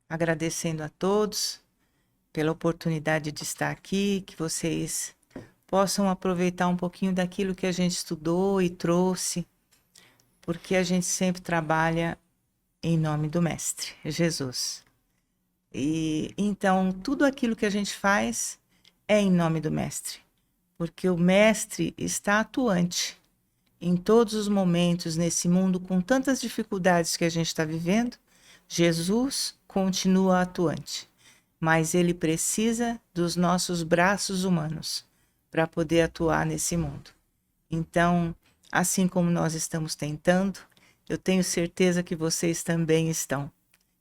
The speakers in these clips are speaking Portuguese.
agradecendo a todos pela oportunidade de estar aqui, que vocês possam aproveitar um pouquinho daquilo que a gente estudou e trouxe, porque a gente sempre trabalha em nome do Mestre, Jesus. E então, tudo aquilo que a gente faz é em nome do Mestre, porque o Mestre está atuante em todos os momentos nesse mundo com tantas dificuldades que a gente está vivendo. Jesus continua atuante, mas ele precisa dos nossos braços humanos para poder atuar nesse mundo. Então, assim como nós estamos tentando, eu tenho certeza que vocês também estão.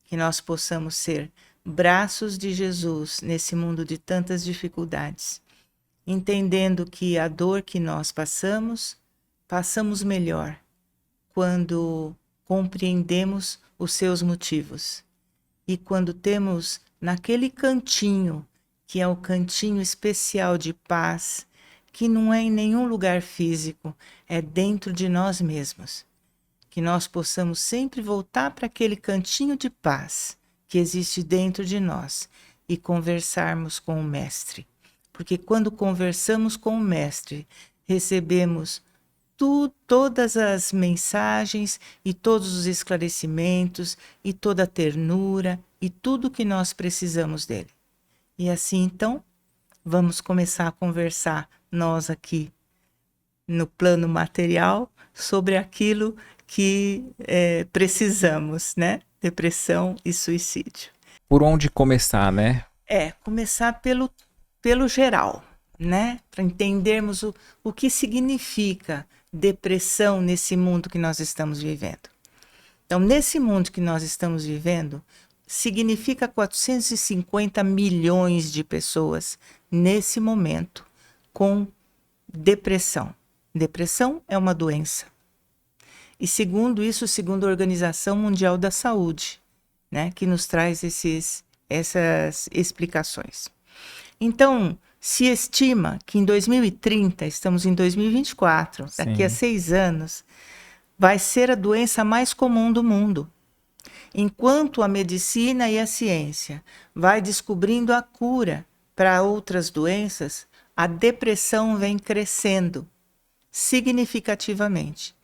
Que nós possamos ser braços de Jesus nesse mundo de tantas dificuldades, entendendo que a dor que nós passamos melhor quando compreendemos os seus motivos. E quando temos naquele cantinho, que é o cantinho especial de paz, que não é em nenhum lugar físico, é dentro de nós mesmos. Que nós possamos sempre voltar para aquele cantinho de paz que existe dentro de nós e conversarmos com o Mestre. Porque quando conversamos com o Mestre, recebemos todas as mensagens e todos os esclarecimentos e toda a ternura e tudo que nós precisamos dele. E assim, então, vamos começar a conversar nós aqui no plano material sobre aquilo que precisamos, né? Depressão e suicídio. Por onde começar, né? Começar pelo geral, né? Para entendermos o que significa depressão nesse mundo que nós estamos vivendo. Então, nesse mundo que nós estamos vivendo, significa 450 milhões de pessoas nesse momento com depressão. Depressão é uma doença. E segundo a Organização Mundial da Saúde, né, que nos traz essas explicações. Então, se estima que em 2030, estamos em 2024, daqui a 6 anos, vai ser a doença mais comum do mundo. Enquanto a medicina e a ciência vai descobrindo a cura para outras doenças, a depressão vem crescendo significativamente.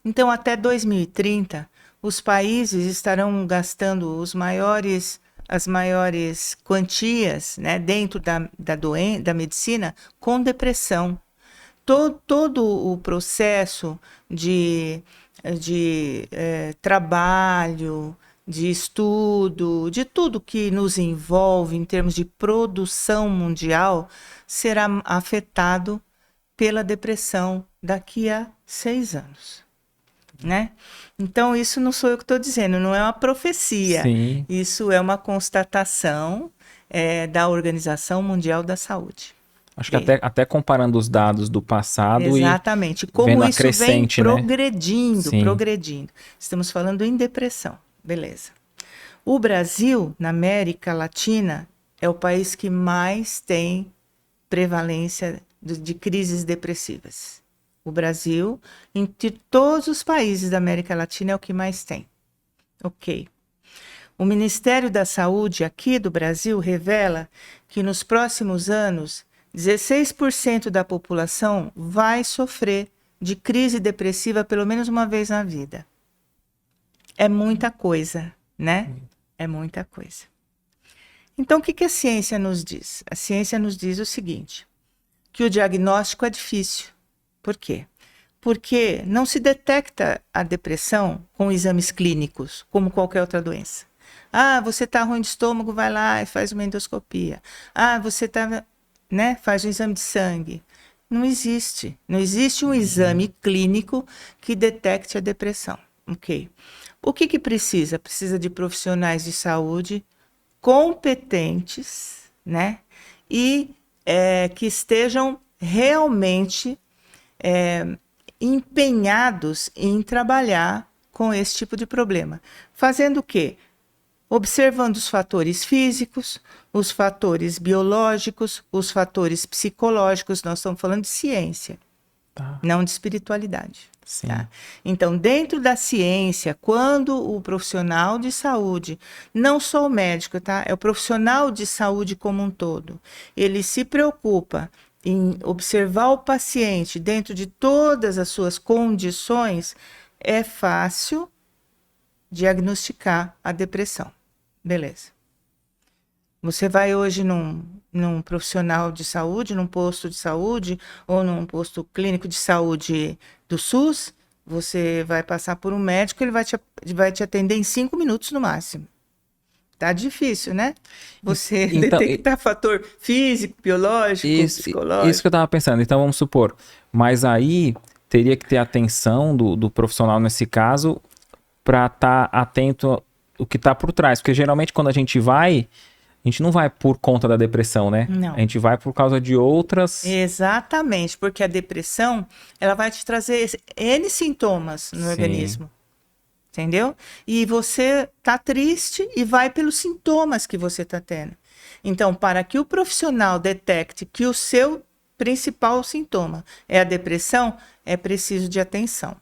Então, até 2030, os países estarão gastando as maiores quantias, né, dentro da medicina com depressão. Todo o processo de trabalho, de estudo, de tudo que nos envolve em termos de produção mundial, será afetado pela depressão daqui a 6 anos. Né? Então, isso não sou eu que estou dizendo, não é uma profecia. Sim. Isso é uma constatação da Organização Mundial da Saúde. Acho que até comparando os dados do passado exatamente, e como vendo isso a crescente, vem progredindo, né? progredindo. Estamos falando em depressão, beleza. O Brasil, na América Latina, é o país que mais tem prevalência de crises depressivas. O Brasil, entre todos os países da América Latina, é o que mais tem. Ok. O Ministério da Saúde aqui do Brasil revela que nos próximos anos, 16% da população vai sofrer de crise depressiva pelo menos uma vez na vida. É muita coisa, né? É muita coisa. Então, o que a ciência nos diz? A ciência nos diz o seguinte, que o diagnóstico é difícil. Por quê? Porque não se detecta a depressão com exames clínicos, como qualquer outra doença. Ah, você está ruim de estômago, vai lá e faz uma endoscopia. Ah, você está, né, faz um exame de sangue. Não existe. Não existe um exame clínico que detecte a depressão. Ok. O que precisa? Precisa de profissionais de saúde competentes, né? E que estejam realmente empenhados em trabalhar com esse tipo de problema. Fazendo o quê? Observando os fatores físicos, os fatores biológicos, os fatores psicológicos, nós estamos falando de ciência. Tá. não de espiritualidade. Sim. Tá? Então, dentro da ciência, quando o profissional de saúde, não só o médico, tá? É o profissional de saúde como um todo, ele se preocupa em observar o paciente dentro de todas as suas condições, é fácil diagnosticar a depressão. Beleza. Você vai hoje num profissional de saúde, num posto de saúde ou num posto clínico de saúde do SUS, você vai passar por um médico, ele vai te atender em 5 minutos no máximo. Tá difícil, né? Você Então, detectar fator físico, biológico, isso que psicológico. eu tava pensando. Então, vamos supor, mas aí teria que ter atenção do profissional nesse caso para estar atento ao que tá por trás. Porque geralmente quando a gente não vai por conta da depressão, né? Não. A gente vai por causa de outras. Exatamente, porque a depressão, ela vai te trazer N sintomas no Sim. organismo. Entendeu? E você tá triste e vai pelos sintomas que você tá tendo. Então, para que o profissional detecte que o seu principal sintoma é a depressão, é preciso de atenção,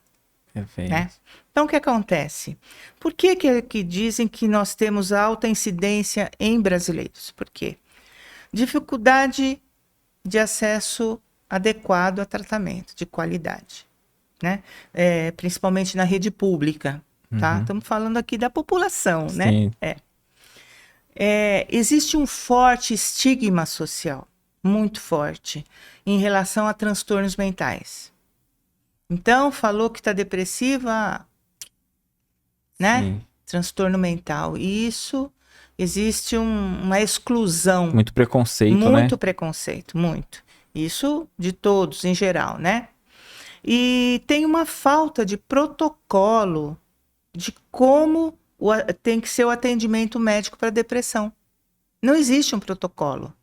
Perfeito. né? Então, o que acontece? Por que dizem que nós temos alta incidência em brasileiros? Por quê? Dificuldade de acesso adequado a tratamento de qualidade, né? Principalmente na rede pública, tá? Estamos falando aqui da população, né? Sim. Existe um forte estigma social, muito forte, em relação a transtornos mentais. Então, falou que está depressiva, né? Sim. Transtorno mental. E isso, existe uma exclusão. Muito preconceito, né? Muito preconceito, muito. Isso de todos, em geral, né? E tem uma falta de protocolo de como tem que ser o atendimento médico para depressão. Não existe um protocolo.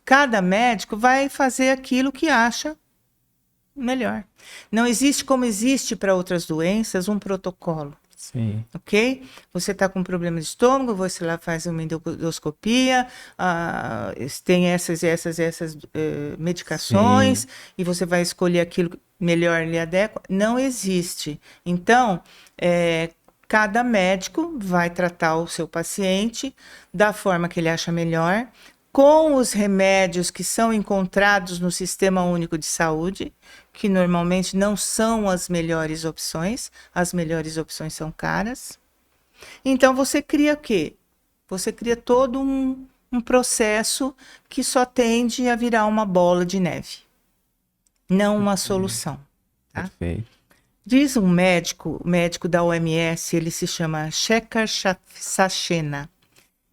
Cada médico vai fazer aquilo que acha melhor. Não existe, como existe para outras doenças, um protocolo. Sim. Ok? Você está com problema de estômago, você lá faz uma endoscopia, tem essas medicações, Sim. e você vai escolher aquilo que melhor lhe adequa. Não existe. Então, cada médico vai tratar o seu paciente da forma que ele acha melhor, com os remédios que são encontrados no Sistema Único de Saúde, que normalmente não são as melhores opções, as melhores opções são caras. Então, você cria o quê? Você cria todo um processo que só tende a virar uma bola de neve, não uma solução. Tá? Perfeito. Diz um médico, o médico da OMS, ele se chama Shekhar Sachena,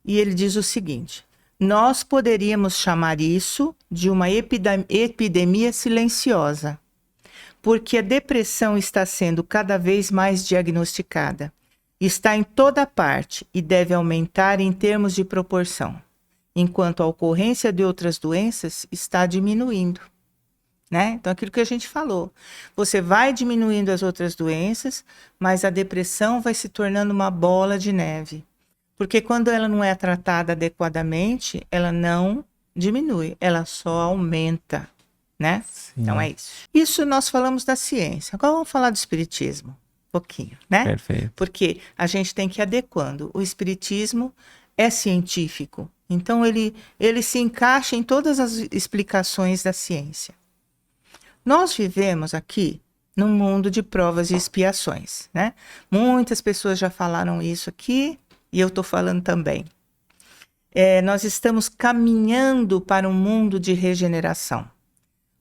e ele diz o seguinte: nós poderíamos chamar isso de uma epidemia silenciosa, porque a depressão está sendo cada vez mais diagnosticada, está em toda parte e deve aumentar em termos de proporção, enquanto a ocorrência de outras doenças está diminuindo. Né? Então, aquilo que a gente falou, você vai diminuindo as outras doenças, mas a depressão vai se tornando uma bola de neve. Porque quando ela não é tratada adequadamente, ela não diminui, ela só aumenta, né? Sim. Então é isso. Isso nós falamos da ciência. Agora vamos falar do espiritismo, um pouquinho, né? Perfeito. Porque a gente tem que ir adequando. O espiritismo é científico, então ele se encaixa em todas as explicações da ciência. Nós vivemos aqui num mundo de provas e expiações, né? Muitas pessoas já falaram isso aqui e eu estou falando também. Nós estamos caminhando para um mundo de regeneração.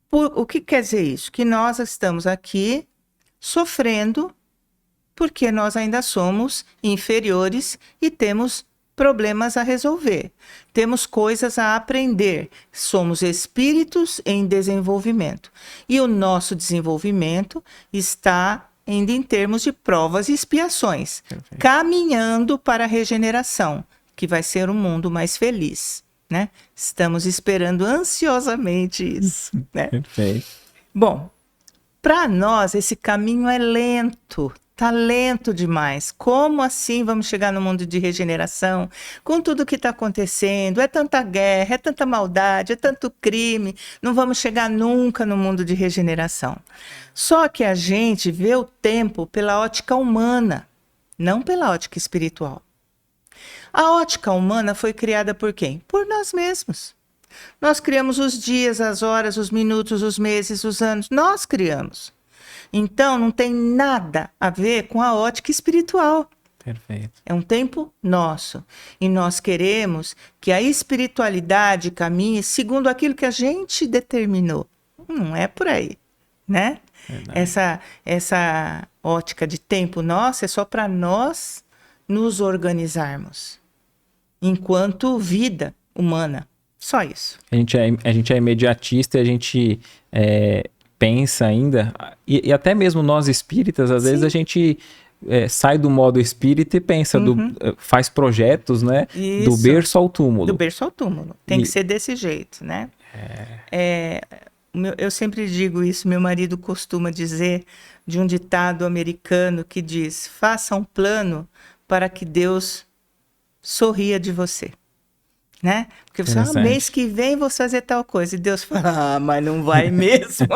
O que quer dizer isso? Que nós estamos aqui sofrendo porque nós ainda somos inferiores e temos problemas a resolver. Temos coisas a aprender. Somos espíritos em desenvolvimento. E o nosso desenvolvimento está ainda em termos de provas e expiações, caminhando para a regeneração, que vai ser um mundo mais feliz, né? Estamos esperando ansiosamente isso, né? Perfeito. Bom, para nós esse caminho é lento, Tá lento demais. Como assim vamos chegar no mundo de regeneração? Com tudo que está acontecendo, é tanta guerra, é tanta maldade, é tanto crime. Não vamos chegar nunca no mundo de regeneração. Só que a gente vê o tempo pela ótica humana, não pela ótica espiritual. A ótica humana foi criada por quem? Por nós mesmos. Nós criamos os dias, as horas, os minutos, os meses, os anos. Nós criamos. Então, não tem nada a ver com a ótica espiritual. Perfeito. É um tempo nosso. E nós queremos que a espiritualidade caminhe segundo aquilo que a gente determinou. Não é por aí, né? Essa ótica de tempo nossa é só para nós nos organizarmos enquanto vida humana. Só isso. A gente é imediatista e a gente pensa ainda, e até mesmo nós espíritas, às vezes a gente sai do modo espírita e pensa, faz projetos, né? Isso. Do berço ao túmulo. Do berço ao túmulo. Tem que ser desse jeito, né? Eu sempre digo isso, meu marido costuma dizer de um ditado americano que diz: faça um plano para que Deus sorria de você. Né? Porque você fala, mês que vem vou fazer tal coisa. E Deus fala, mas não vai mesmo.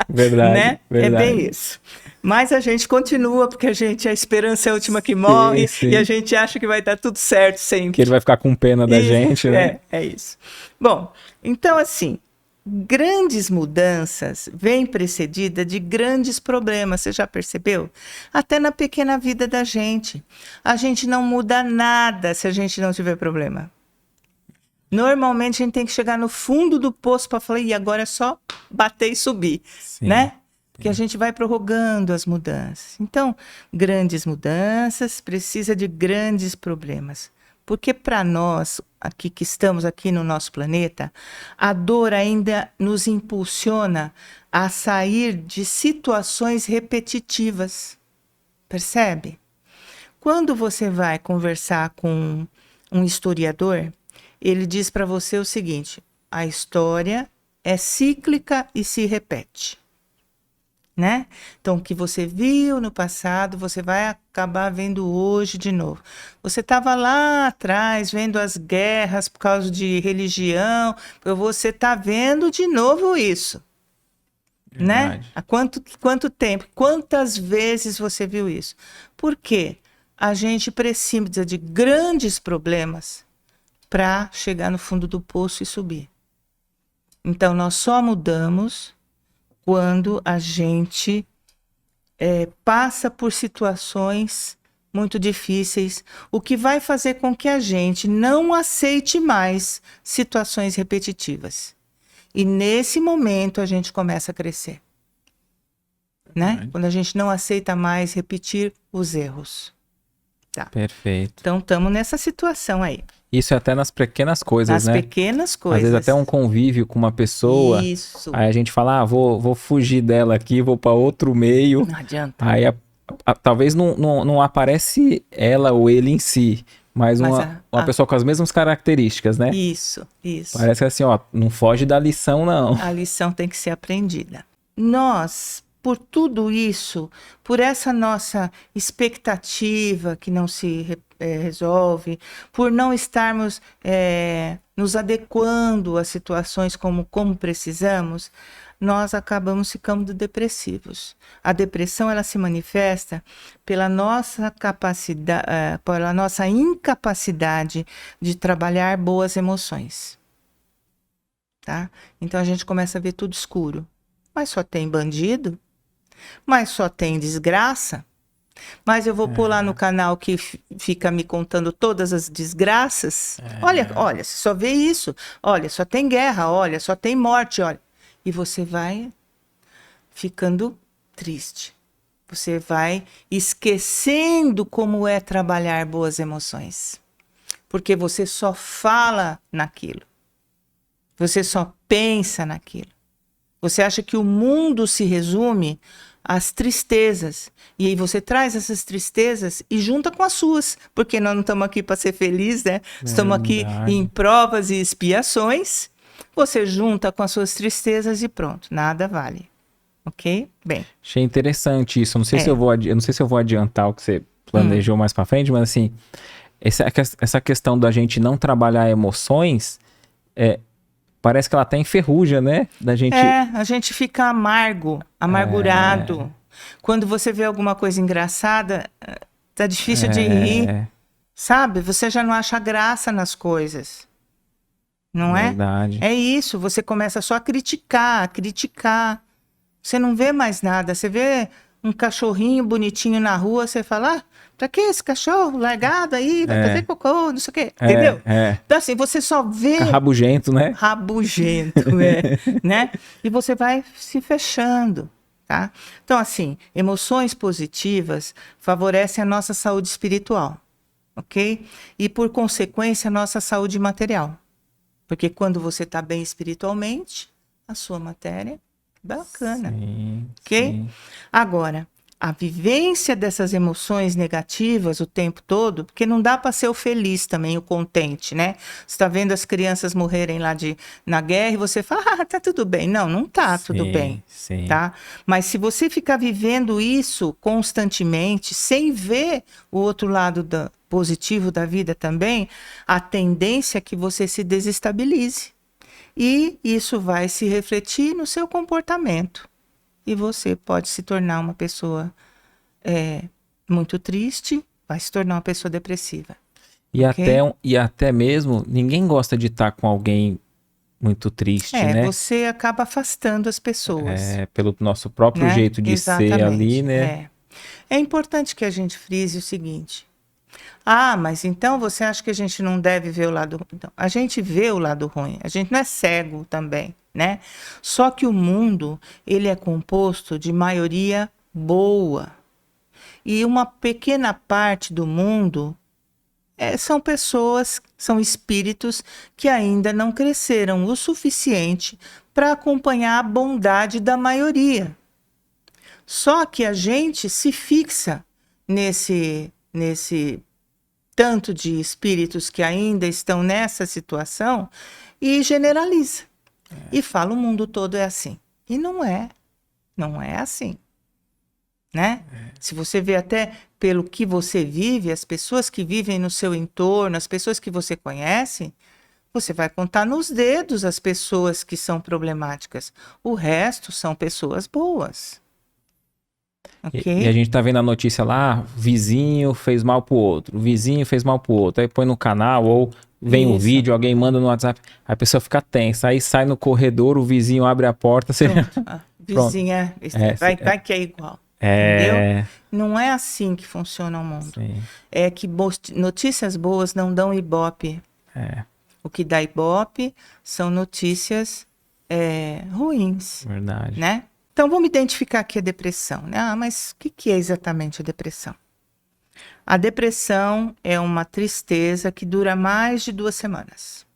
Verdade, né? verdade. É bem isso. Mas a gente continua, porque a esperança é a última que morre, sim. E a gente acha que vai dar tudo certo sempre. Que ele vai ficar com pena da gente, né? É isso. Bom, então assim, grandes mudanças vêm precedidas de grandes problemas, você já percebeu? Até na pequena vida da gente. A gente não muda nada se a gente não tiver problema. Normalmente a gente tem que chegar no fundo do poço para falar, e agora é só bater e subir, né? Porque a gente vai prorrogando as mudanças. Então, grandes mudanças precisa de grandes problemas. Porque para nós, aqui que estamos aqui no nosso planeta, a dor ainda nos impulsiona a sair de situações repetitivas. Percebe? Quando você vai conversar com um historiador, ele diz para você o seguinte: a história é cíclica e se repete. Né? Então, o que você viu no passado, você vai acabar vendo hoje de novo. Você estava lá atrás vendo as guerras por causa de religião, você está vendo de novo isso. Né? Há quanto tempo, quantas vezes você viu isso? Por quê? A gente precisa de grandes problemas para chegar no fundo do poço e subir. Então, nós só mudamos quando a gente passa por situações muito difíceis, o que vai fazer com que a gente não aceite mais situações repetitivas. E nesse momento a gente começa a crescer. Né? Quando a gente não aceita mais repetir os erros. Tá. Perfeito. Então, estamos nessa situação aí. Isso é até nas pequenas coisas, né? Nas pequenas coisas. Às vezes até um convívio com uma pessoa. Isso. Aí a gente fala, vou fugir dela aqui, vou para outro meio. Não adianta. Aí talvez não aparece ela ou ele em si, mas uma pessoa com as mesmas características, né? Isso. Parece assim, não foge da lição, não. A lição tem que ser aprendida. Nós, por tudo isso, por essa nossa expectativa que não se resolve, por não estarmos nos adequando às situações como precisamos, nós acabamos ficando depressivos. A depressão, ela se manifesta pela nossa pela nossa incapacidade de trabalhar boas emoções. Tá? Então a gente começa a ver tudo escuro. Mas só tem bandido? Mas só tem desgraça? Mas eu vou pôr lá no canal que fica me contando todas as desgraças? Olha, você só vê isso. Olha, só tem guerra, olha, só tem morte, olha. E você vai ficando triste. Você vai esquecendo como é trabalhar boas emoções. Porque você só fala naquilo. Você só pensa naquilo. Você acha que o mundo se resume às tristezas. E aí você traz essas tristezas e junta com as suas. Porque nós não estamos aqui para ser felizes, né? Estamos aqui em provas e expiações. Você junta com as suas tristezas e pronto, nada vale. ok? Bem, Achei interessante isso. Eu não sei se É. eu vou, eu não sei se eu vou adiantar o que você planejou mais pra frente, mas assim, essa questão da gente não trabalhar emoções, parece que ela até enferruja, né? Da gente. a gente fica amargurado. Quando você vê alguma coisa engraçada, tá difícil de rir, É, sabe? Você já não acha graça nas coisas, não é? verdade. É isso, você começa só a criticar, a criticar. Você não vê mais nada. Você vê um cachorrinho bonitinho na rua, você fala, pra que esse cachorro largado aí? Vai fazer É, cocô, não sei o quê. Entendeu? é. Então, assim, você só Fica vê rabugento, né? rabugento, né? E você vai se fechando, tá? Então, assim, emoções positivas favorecem a nossa saúde espiritual, ok? E, por consequência, a nossa saúde material. Porque quando você está bem espiritualmente, a sua matéria, bacana, Sim, ok? sim. Agora, a vivência dessas emoções negativas o tempo todo, porque não dá para ser o feliz também, o contente, né? Você está vendo as crianças morrerem lá na guerra e você fala, tá tudo bem. Não, não tá tudo bem, Sim, sim. tá? Mas se você ficar vivendo isso constantemente, sem ver o outro lado positivo da vida também, a tendência é que você se desestabilize. E isso vai se refletir no seu comportamento e você pode se tornar uma pessoa muito triste, vai se tornar uma pessoa depressiva, ok? E até mesmo, ninguém gosta de estar com alguém muito triste, né? Você acaba afastando as pessoas, Pelo nosso próprio né? jeito de ser ali, Exatamente, né? É importante que a gente frise o seguinte. Ah, mas então você acha que a gente não deve ver o lado ruim? Então, a gente vê o lado ruim, a gente não é cego também, né? Só que o mundo, ele é composto de maioria boa. E uma pequena parte do mundo são pessoas, são espíritos que ainda não cresceram o suficiente para acompanhar a bondade da maioria. Só que a gente se fixa nesse tanto de espíritos que ainda estão nessa situação e generaliza. E fala o mundo todo é assim. E não é assim, né? Se você vê até pelo que você vive, as pessoas que vivem no seu entorno, as pessoas que você conhece, você vai contar nos dedos as pessoas que são problemáticas. O resto são pessoas boas, E a ok? gente tá vendo a notícia lá, vizinho fez mal pro outro, vizinho fez mal pro outro. Aí põe no canal ou vem um Isso, vídeo, alguém manda no WhatsApp, aí a pessoa fica tensa. Aí sai no corredor, o vizinho abre a porta, você... pronto. A Pronto. vizinha É, vai que é igual, entendeu? é, Não é assim que funciona o mundo. sim, É que notícias boas não dão ibope. é, O que dá ibope são notícias ruins, verdade. né? Então vamos identificar aqui a depressão, né? Ah, mas o que é exatamente a depressão? A depressão é uma tristeza que dura mais de 2 semanas.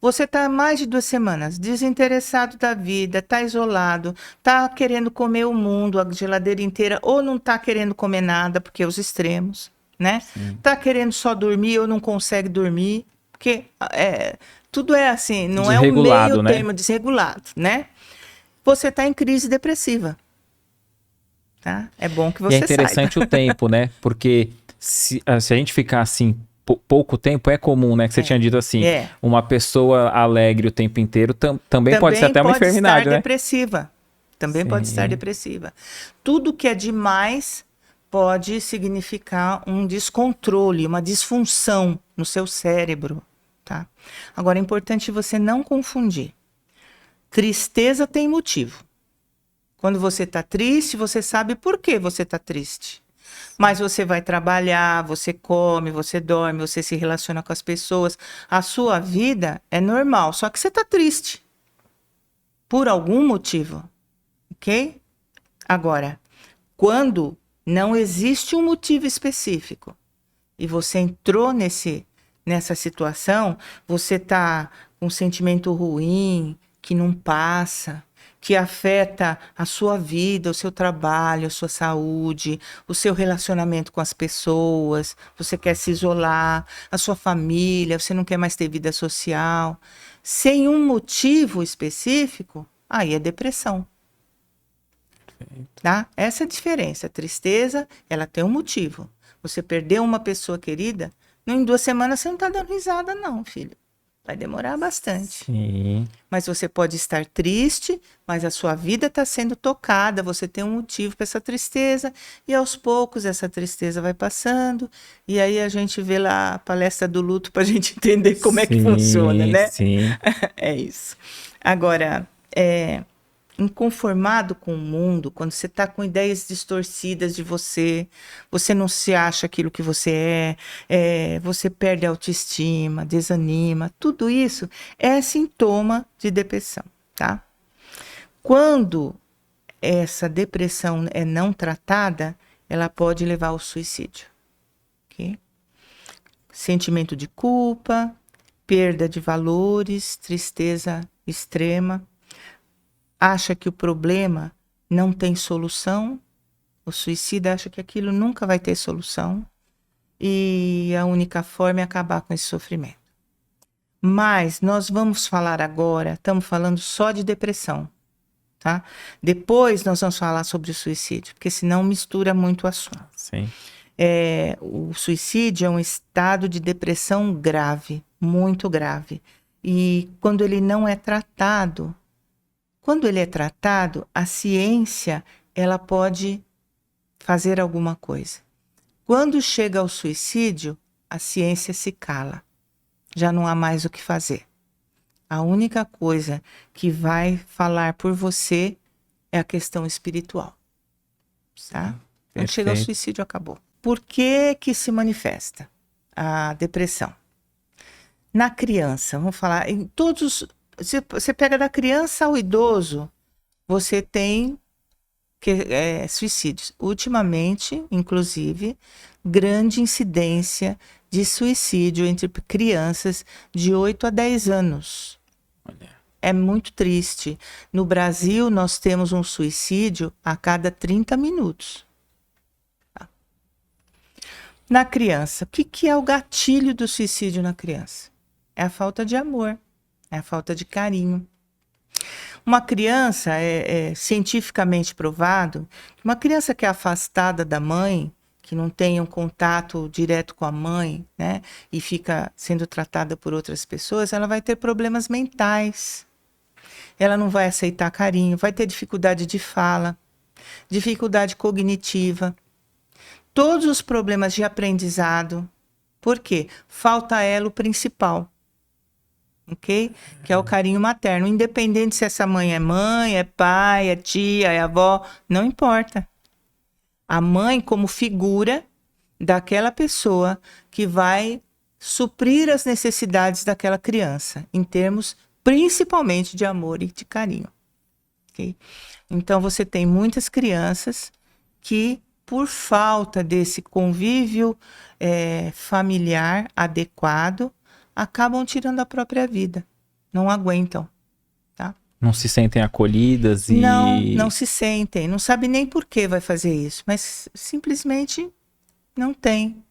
Você está mais de 2 semanas desinteressado da vida, está isolado, está querendo comer o mundo, a geladeira inteira, ou não está querendo comer nada, porque é os extremos, né? Sim. Está querendo só dormir ou não consegue dormir, porque tudo é assim, não é um meio Desregulado, né? termo desregulado, né? Você está em crise depressiva, tá? É bom que E é você saiba. interessante o tempo, né? Porque se a gente ficar assim pouco tempo, é comum, né? Que você tinha dito assim, É. uma pessoa alegre o tempo inteiro também pode ser Também até uma pode estar enfermidade, né? depressiva. Também pode estar Sim, depressiva. Tudo que é demais pode significar um descontrole, uma disfunção no seu cérebro, tá? Agora é importante você não confundir. Tristeza tem motivo. Quando você está triste, você sabe por que você está triste. Mas você vai trabalhar, você come, você dorme, você se relaciona com as pessoas. A sua vida é normal, só que você está triste. Por algum motivo, ok? Agora, quando não existe um motivo específico e você entrou nessa situação, você está com um sentimento ruim, que não passa, que afeta a sua vida, o seu trabalho, a sua saúde, o seu relacionamento com as pessoas, você quer se isolar, a sua família, você não quer mais ter vida social, sem um motivo específico, aí é depressão. Tá? Essa é a diferença. A tristeza, ela tem um motivo. Você perdeu uma pessoa querida, em 2 semanas você não tá dando risada, não, filho. Vai demorar bastante. Sim. Mas você pode estar triste, mas a sua vida está sendo tocada, você tem um motivo para essa tristeza, e aos poucos essa tristeza vai passando, e aí a gente vê lá a palestra do luto para a gente entender como é que funciona, né? Sim. É isso. Agora, inconformado com o mundo, quando você está com ideias distorcidas de você, você não se acha aquilo que você você perde a autoestima, desanima, tudo isso é sintoma de depressão, tá? Quando essa depressão é não tratada, ela pode levar ao suicídio, ok? Sentimento de culpa, perda de valores, tristeza extrema, acha que o problema não tem solução, o suicida acha que aquilo nunca vai ter solução e a única forma é acabar com esse sofrimento. Mas nós vamos falar agora, estamos falando só de depressão, tá? Depois nós vamos falar sobre o suicídio, porque senão mistura muito o assunto. Sim. O suicídio é um estado de depressão grave, muito grave. E quando ele não é tratado, a ciência, ela pode fazer alguma coisa. Quando chega ao suicídio, a ciência se cala. Já não há mais o que fazer. A única coisa que vai falar por você é a questão espiritual. Tá? Quando chega ao suicídio, acabou. Por que que se manifesta a depressão? Na criança, vamos falar, em todos... Você pega da criança ao idoso, você tem suicídios. Ultimamente, inclusive, grande incidência de suicídio entre crianças de 8 a 10 anos. Olha. É muito triste. No Brasil, nós temos um suicídio a cada 30 minutos. Tá? Na criança, o que é o gatilho do suicídio na criança? É a falta de amor. É a falta de carinho. Uma criança, é cientificamente provado, que uma criança que é afastada da mãe, que não tem um contato direto com a mãe, né, e fica sendo tratada por outras pessoas, ela vai ter problemas mentais. Ela não vai aceitar carinho, vai ter dificuldade de fala, dificuldade cognitiva, todos os problemas de aprendizado. Por quê? Falta a ela o principal. Ok? Que é o carinho materno. Independente se essa mãe, é pai, é tia, é avó, não importa. A mãe como figura daquela pessoa que vai suprir as necessidades daquela criança, em termos principalmente de amor e de carinho. Okay? Então, você tem muitas crianças que, por falta desse convívio familiar adequado, acabam tirando a própria vida. Não aguentam, tá? Não se sentem acolhidas e... Não se sentem. Não sabe nem por que vai fazer isso. Mas simplesmente não tem.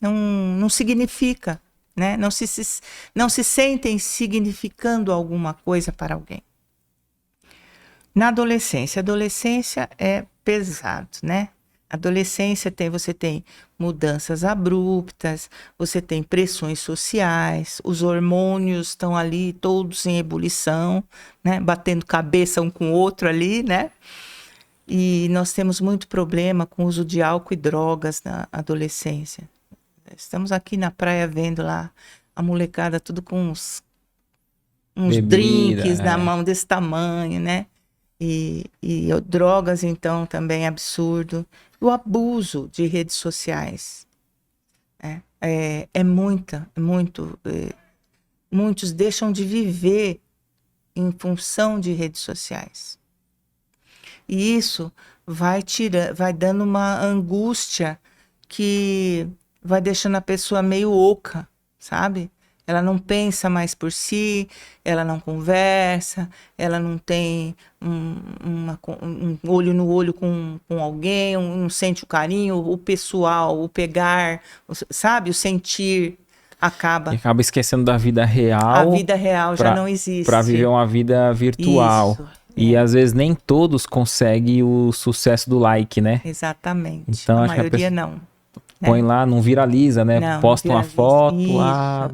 Não significa, né? Não se sentem significando alguma coisa para alguém. Na adolescência. A adolescência é pesado, né? Adolescência você tem mudanças abruptas, você tem pressões sociais, os hormônios estão ali todos em ebulição, né? Batendo cabeça um com o outro ali, né? E nós temos muito problema com o uso de álcool e drogas na adolescência. Estamos aqui na praia vendo lá a molecada tudo com uns Bebida, drinks na mão desse tamanho, né? E drogas, então, também é absurdo. O abuso de redes sociais. Muitos deixam de viver em função de redes sociais. E isso vai dando uma angústia que vai deixando a pessoa meio oca, sabe? Ela não pensa mais por si, ela não conversa, ela não tem um olho no olho com alguém, não sente o carinho, o pessoal, o pegar, sabe? O sentir acaba. E acaba esquecendo da vida real. A vida real já não existe. Para viver uma vida virtual. E às vezes nem todos conseguem o sucesso do like, né? Exatamente. Então, A acho que a maioria pessoa não. põe lá, não viraliza, né? Não, Posta uma viraliza. foto, Isso,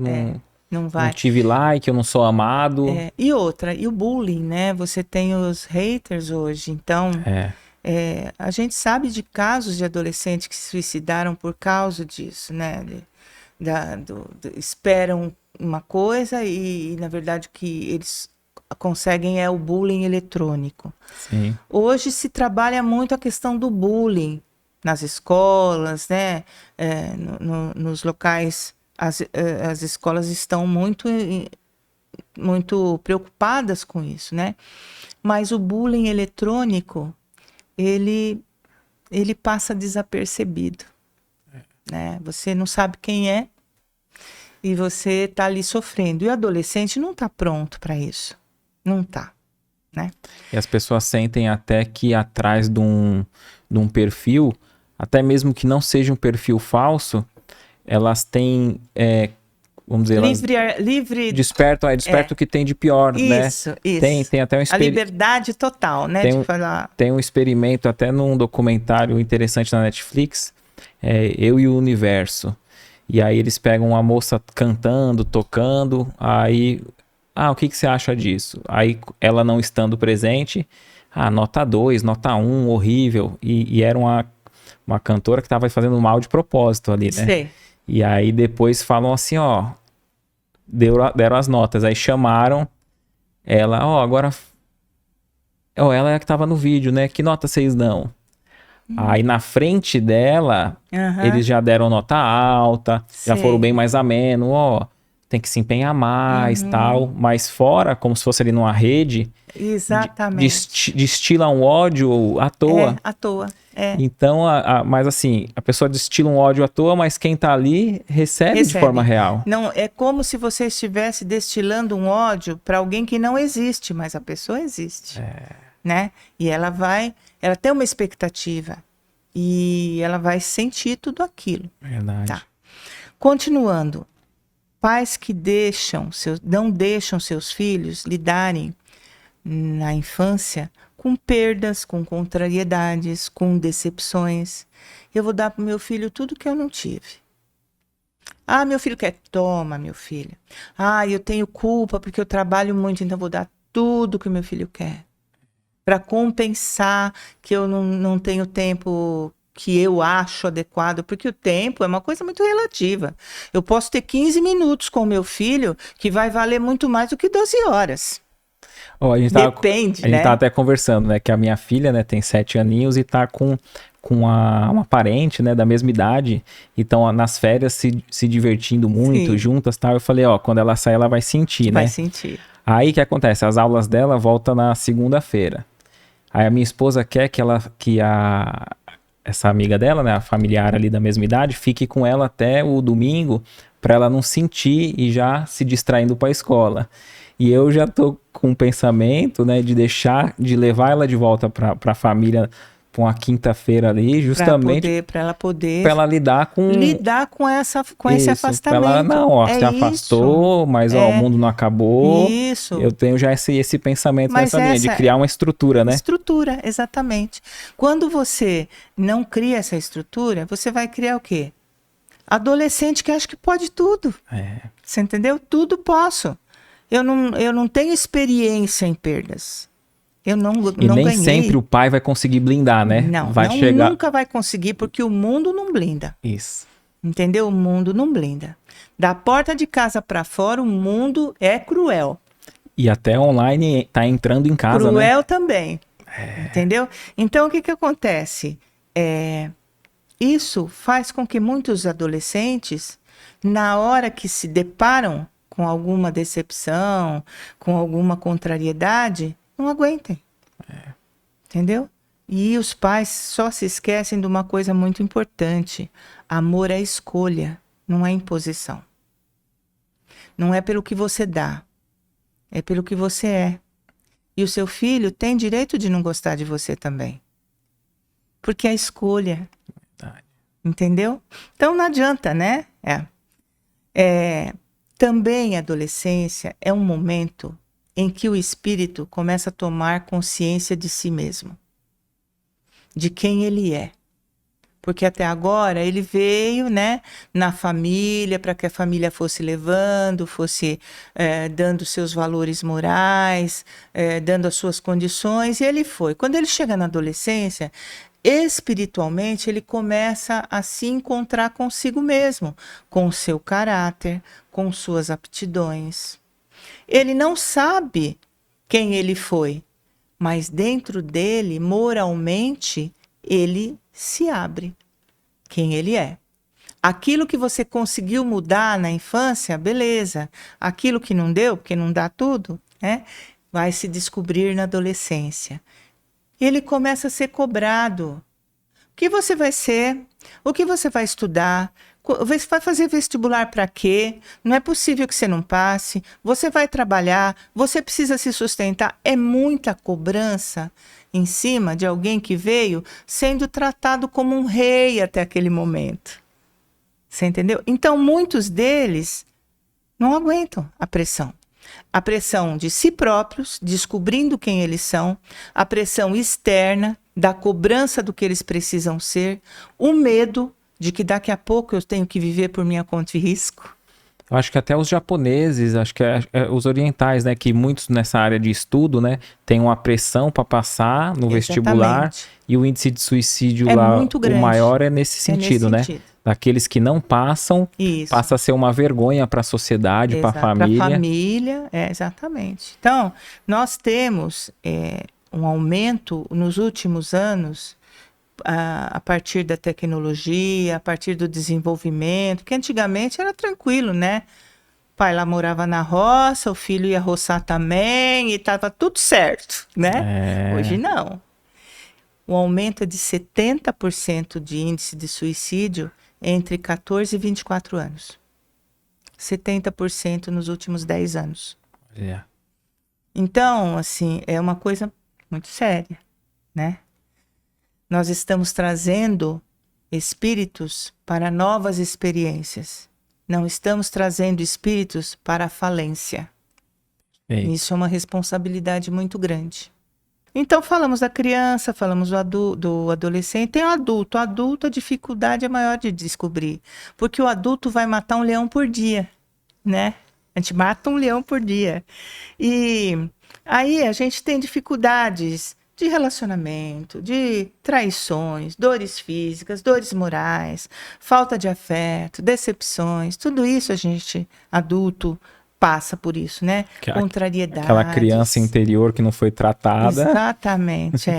não, não não vai. tive like, eu não sou amado. E outra, e o bullying, né? Você tem os haters hoje, então É, a gente sabe de casos de adolescentes que se suicidaram por causa disso, né? Esperam uma coisa e, na verdade, o que eles conseguem é o bullying eletrônico. sim. Hoje se trabalha muito a questão do bullying nas escolas, né? Nos locais, as escolas estão muito preocupadas com isso, né? Mas o bullying eletrônico, ele passa desapercebido, né? Você não sabe quem é e você está ali sofrendo. E o adolescente não está pronto para isso. Não está, né? E as pessoas sentem até que atrás de um perfil, até mesmo que não seja um perfil falso, elas têm, vamos dizer, elas Livre. despertam o que tem de pior, né? Isso. Tem até A liberdade total, né? De falar. Tem um experimento até num documentário interessante na Netflix, Eu e o Universo. E aí eles pegam uma moça cantando, tocando, aí... o que você acha disso? Aí ela não estando presente, nota 2, nota 1, horrível. E era uma cantora que estava fazendo mal de propósito ali, né? Sei. E aí depois falam assim, deram as notas. Aí chamaram ela, agora... ela é a que estava no vídeo, né? Que nota vocês dão? Aí na frente dela, eles já deram nota alta, já foram bem mais ameno, tem que se empenhar mais, tal. Mas fora, como se fosse ali numa rede, exatamente, destila um ódio à toa. À toa. Então, mas assim, a pessoa destila um ódio à toa, mas quem tá ali recebe de forma real. Não, é como se você estivesse destilando um ódio para alguém que não existe, mas a pessoa existe. Né? E ela tem uma expectativa e ela vai sentir tudo aquilo. Verdade. Tá. Continuando, pais que não deixam seus filhos lidarem na infância com perdas, com contrariedades, com decepções. Eu vou dar para o meu filho tudo que eu não tive. Meu filho quer, toma, meu filho. Eu tenho culpa porque eu trabalho muito, então vou dar tudo que o meu filho quer. Para compensar que eu não tenho tempo que eu acho adequado, porque o tempo é uma coisa muito relativa. Eu posso ter 15 minutos com o meu filho, que vai valer muito mais do que 12 horas. Depende, né? A gente tá até conversando, né, que a minha filha, né, tem 7 aninhos e tá com uma parente, né, da mesma idade, então nas férias se divertindo muito, sim, juntas, tal. Eu falei, quando ela sair, ela vai sentir, né? Vai sentir. Aí o que acontece? As aulas dela voltam na segunda-feira. Aí a minha esposa quer que essa amiga dela, né, a familiar ali da mesma idade, fique com ela até o domingo para ela não sentir e já se distraindo para a escola. E eu já tô com o pensamento, né, de levar ela de volta para a família para uma quinta-feira ali, justamente para ela lidar com esse afastamento. Ela se afastou, mas o mundo não acabou. Isso. Eu tenho já esse pensamento nessa linha de criar uma estrutura, né? Estrutura, exatamente. Quando você não cria essa estrutura, você vai criar o quê? Adolescente que acha que pode tudo. Você entendeu? Tudo posso. Eu não tenho experiência em perdas. Eu não e nem ganhei. Sempre o pai vai conseguir blindar, né? Nunca vai conseguir, porque o mundo não blinda. Isso. Entendeu? O mundo não blinda. Da porta de casa para fora, o mundo é cruel. E até online tá entrando em casa, cruel, né? Também. Entendeu? Então, o que acontece? Isso faz com que muitos adolescentes, na hora que se deparam com alguma decepção, com alguma contrariedade, não aguentem. Entendeu? E os pais só se esquecem de uma coisa muito importante. Amor é escolha, não é imposição. Não é pelo que você dá, é pelo que você é. E o seu filho tem direito de não gostar de você também. Porque é escolha. Entendeu? Então não adianta, né? Também a adolescência é um momento em que o espírito começa a tomar consciência de si mesmo, de quem ele é. Porque até agora ele veio, né, na família, para que a família fosse levando, fosse dando seus valores morais, dando as suas condições, e ele foi. Quando ele chega na adolescência, espiritualmente, ele começa a se encontrar consigo mesmo, com o seu caráter, com suas aptidões. Ele não sabe quem ele foi, mas dentro dele, moralmente, ele se abre quem ele é. Aquilo que você conseguiu mudar na infância, beleza. Aquilo que não deu, porque não dá tudo, né, vai se descobrir na adolescência. Ele começa a ser cobrado. O que você vai ser? O que você vai estudar? Vai fazer vestibular para quê? Não é possível que você não passe. Você vai trabalhar, você precisa se sustentar. É muita cobrança em cima de alguém que veio sendo tratado como um rei até aquele momento. Você entendeu? Então, muitos deles não aguentam a pressão. A pressão de si próprios, descobrindo quem eles são, a pressão externa, da cobrança do que eles precisam ser, o medo de que daqui a pouco eu tenho que viver por minha conta e risco. Eu acho que até os japoneses, acho que os orientais, né, que muitos nessa área de estudo, né, tem uma pressão para passar no vestibular, e o índice de suicídio lá, muito grande. O maior é nesse sentido, né? Daqueles que não passam, passa a ser uma vergonha para a sociedade, para a família. Para a família, exatamente. Então, nós temos um aumento nos últimos anos, a partir da tecnologia, a partir do desenvolvimento, que antigamente era tranquilo, né? O pai lá morava na roça, o filho ia roçar também e estava tudo certo, né? Hoje não. O aumento é de 70% de índice de suicídio entre 14 e 24 anos. 70% nos últimos 10 anos. Então, assim, é uma coisa muito séria, né? Nós estamos trazendo espíritos para novas experiências. Não estamos trazendo espíritos para a falência. Isso é uma responsabilidade muito grande. Então, falamos da criança, falamos do adolescente. Tem o adulto. O adulto, a dificuldade é maior de descobrir. Porque o adulto vai matar um leão por dia, né? A gente mata um leão por dia. E aí a gente tem dificuldades de relacionamento, de traições, dores físicas, dores morais, falta de afeto, decepções. Tudo isso a gente, adulto, passa por isso, né? Contrariedades. Aquela criança interior que não foi tratada. Exatamente,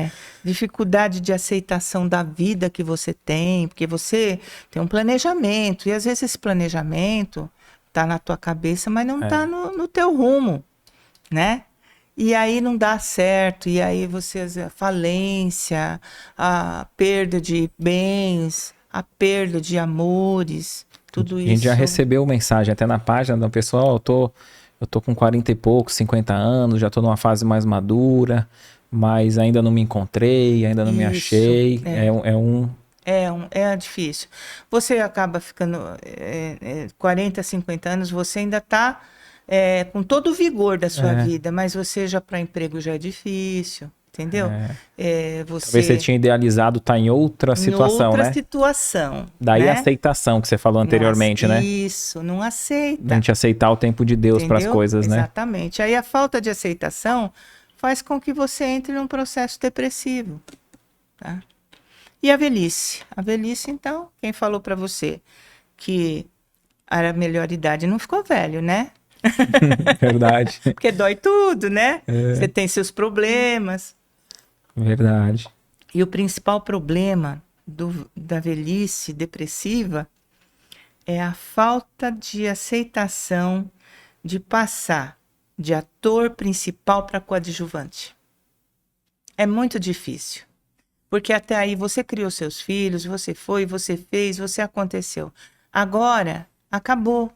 dificuldade de aceitação da vida que você tem, porque você tem um planejamento, e às vezes esse planejamento tá na tua cabeça, mas não tá no teu rumo, né? E aí não dá certo, e aí você, a falência, a perda de bens, a perda de amores, tudo isso. A gente já recebeu mensagem até na página do pessoal, eu tô com 40 e poucos, 50 anos, já tô numa fase mais madura, mas ainda não me encontrei, ainda não me achei. É difícil. Você acaba ficando 40, 50 anos, você ainda tá com todo o vigor da sua vida, mas você já para emprego já é difícil, entendeu? Talvez você tinha idealizado estar em outra situação, né? Outra situação. Daí a aceitação que você falou anteriormente, né? Isso, não aceita. A gente aceitar o tempo de Deus para as coisas, né? Exatamente. Aí a falta de aceitação faz com que você entre num processo depressivo, tá? E a velhice? A velhice, então, quem falou para você que era a melhor idade não ficou velho, né? Verdade. Porque dói tudo, né? Você tem seus problemas. Verdade. E o principal problema da velhice depressiva é a falta de aceitação de passar de ator principal para coadjuvante. É muito difícil. Porque até aí você criou seus filhos, você foi, você fez, você aconteceu. Agora, acabou.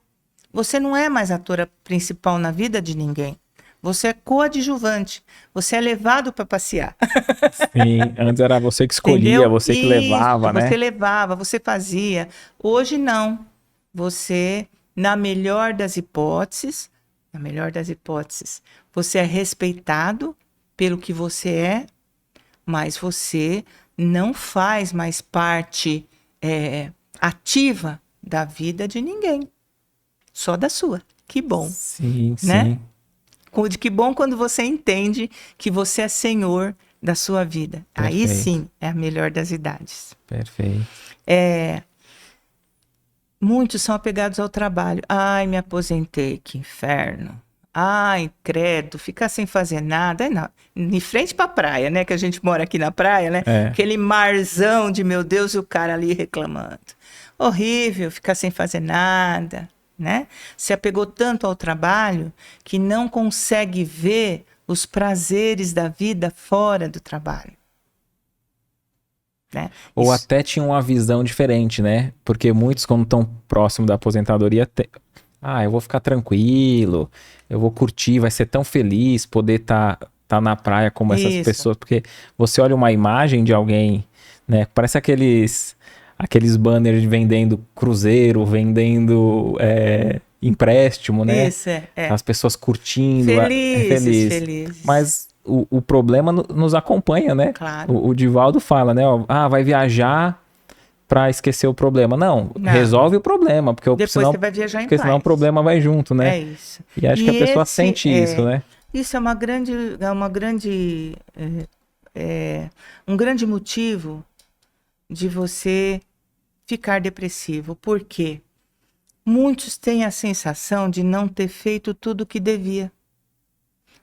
Você não é mais atora principal na vida de ninguém. Você é coadjuvante. Você é levado para passear. Sim, antes era você que escolhia, entendeu? Você que levava, né? Você levava, você fazia. Hoje não. Você, na melhor das hipóteses, na melhor das hipóteses, você é respeitado pelo que você é, mas você não faz mais parte ativa da vida de ninguém, só da sua. Que bom, Sim, né? sim. Que bom quando você entende que você é senhor da sua vida. Aí Perfeito. sim é a melhor das idades. Perfeito. Muitos são apegados ao trabalho. Ai, me aposentei, que inferno. Ai, credo, ficar sem fazer nada. Não, em frente para a praia, né? Que a gente mora aqui na praia, né? É. Aquele marzão de meu Deus e o cara ali reclamando. Horrível ficar sem fazer nada, né? Se apegou tanto ao trabalho que não consegue ver os prazeres da vida fora do trabalho. Né? Ou Isso. até tinha uma visão diferente, né? Porque muitos, quando estão próximo da aposentadoria, eu vou ficar tranquilo, eu vou curtir, vai ser tão feliz poder tá na praia como essas Isso. pessoas. Porque você olha uma imagem de alguém, né? Parece aqueles banners vendendo cruzeiro, vendendo empréstimo, né? Isso, As pessoas curtindo, Felizes, feliz. felizes. Mas o problema nos acompanha, né? Claro. O Divaldo fala, né? Ó, vai viajar pra esquecer o problema. Não, resolve o problema, porque Depois senão, você vai viajar em porque senão o paz. problema vai junto, né? É isso. E acho que a pessoa sente isso, né? Isso é um grande motivo de você ficar depressivo. Por quê? Muitos têm a sensação de não ter feito tudo o que devia.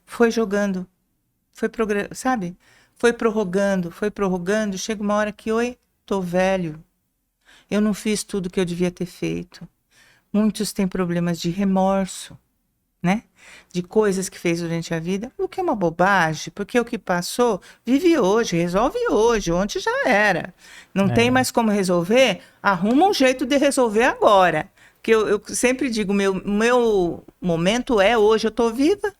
Foi jogando, sabe? Foi prorrogando, chega uma hora que, tô velho. Eu não fiz tudo o que eu devia ter feito. Muitos têm problemas de remorso, né? De coisas que fez durante a vida, o que é uma bobagem, porque o que passou, vive hoje, resolve hoje, ontem já era. Não tem mais como resolver, arruma um jeito de resolver agora. Que eu sempre digo, meu momento é hoje, eu tô viva.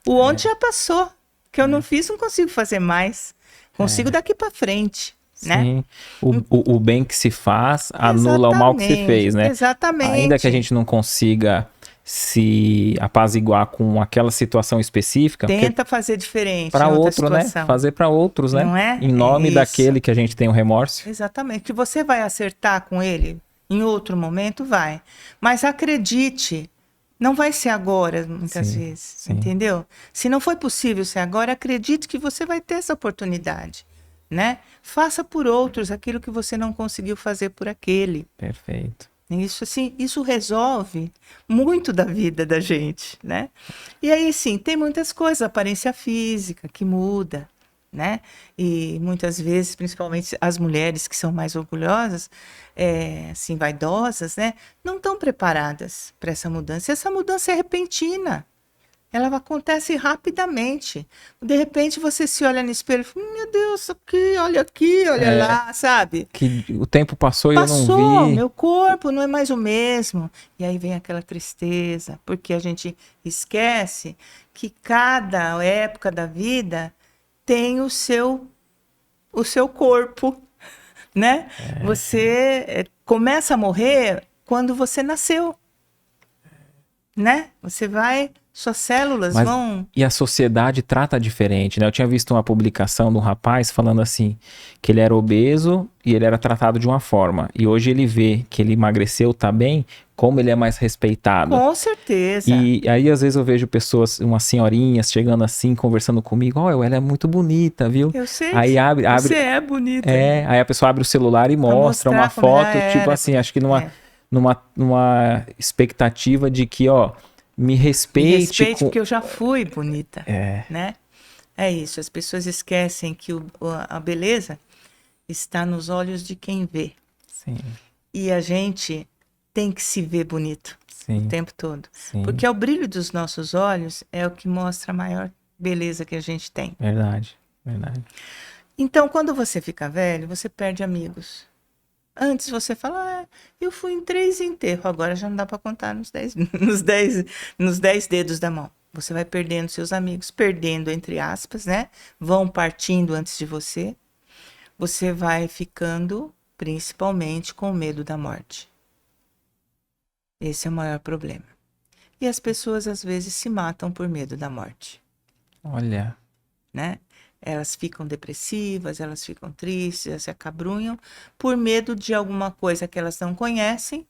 O ontem já passou, que eu não fiz, não consigo fazer mais. Consigo daqui para frente. Né? Sim, o bem que se faz anula o mal que se fez, né? Exatamente. Ainda que a gente não consiga se apaziguar com aquela situação específica, tenta fazer diferente para outro, situação. né? Fazer para outros, né? Não é? Em nome daquele que a gente tem o remorso. Exatamente. Que você vai acertar com ele em outro momento, vai. Mas acredite, não vai ser agora, muitas vezes, sim. entendeu? Se não foi possível ser agora, acredite que você vai ter essa oportunidade, né? Faça por outros aquilo que você não conseguiu fazer por aquele. Perfeito. Isso, assim, isso resolve muito da vida da gente, né? E aí, sim, tem muitas coisas, a aparência física que muda, né? E muitas vezes, principalmente as mulheres que são mais orgulhosas, assim, vaidosas, né? Não estão preparadas para essa mudança. E essa mudança é repentina. Ela acontece rapidamente. De repente você se olha no espelho e fala, meu Deus, aqui, olha lá, sabe? Que o tempo passou e eu não vi. Meu corpo não é mais o mesmo. E aí vem aquela tristeza, porque a gente esquece que cada época da vida tem o seu corpo, né? Você começa a morrer quando você nasceu, né? Você vai... Suas células vão... E a sociedade trata diferente, né? Eu tinha visto uma publicação de um rapaz falando assim, que ele era obeso e ele era tratado de uma forma. E hoje ele vê que ele emagreceu, tá bem, como ele é mais respeitado. Com certeza. E aí, às vezes, eu vejo pessoas, umas senhorinhas, chegando assim, conversando comigo. Ela é muito bonita, viu? Eu sei aí abre, você é bonita. aí a pessoa abre o celular e mostra uma foto, tipo assim, acho que numa expectativa de que, me respeite porque eu já fui bonita, né? É isso, as pessoas esquecem que a beleza está nos olhos de quem vê. Sim. E a gente tem que se ver bonito o tempo todo. Sim. Porque o brilho dos nossos olhos é o que mostra a maior beleza que a gente tem. Verdade. Então, quando você fica velho, você perde amigos. Antes você fala, eu fui em 3 enterros, agora já não dá para contar nos 10 dedos da mão. Você vai perdendo seus amigos, perdendo entre aspas, né? Vão partindo antes de você. Você vai ficando principalmente com medo da morte. Esse é o maior problema. E as pessoas às vezes se matam por medo da morte, Olha, né? Elas ficam depressivas, elas ficam tristes, elas se acabrunham por medo de alguma coisa que elas não conhecem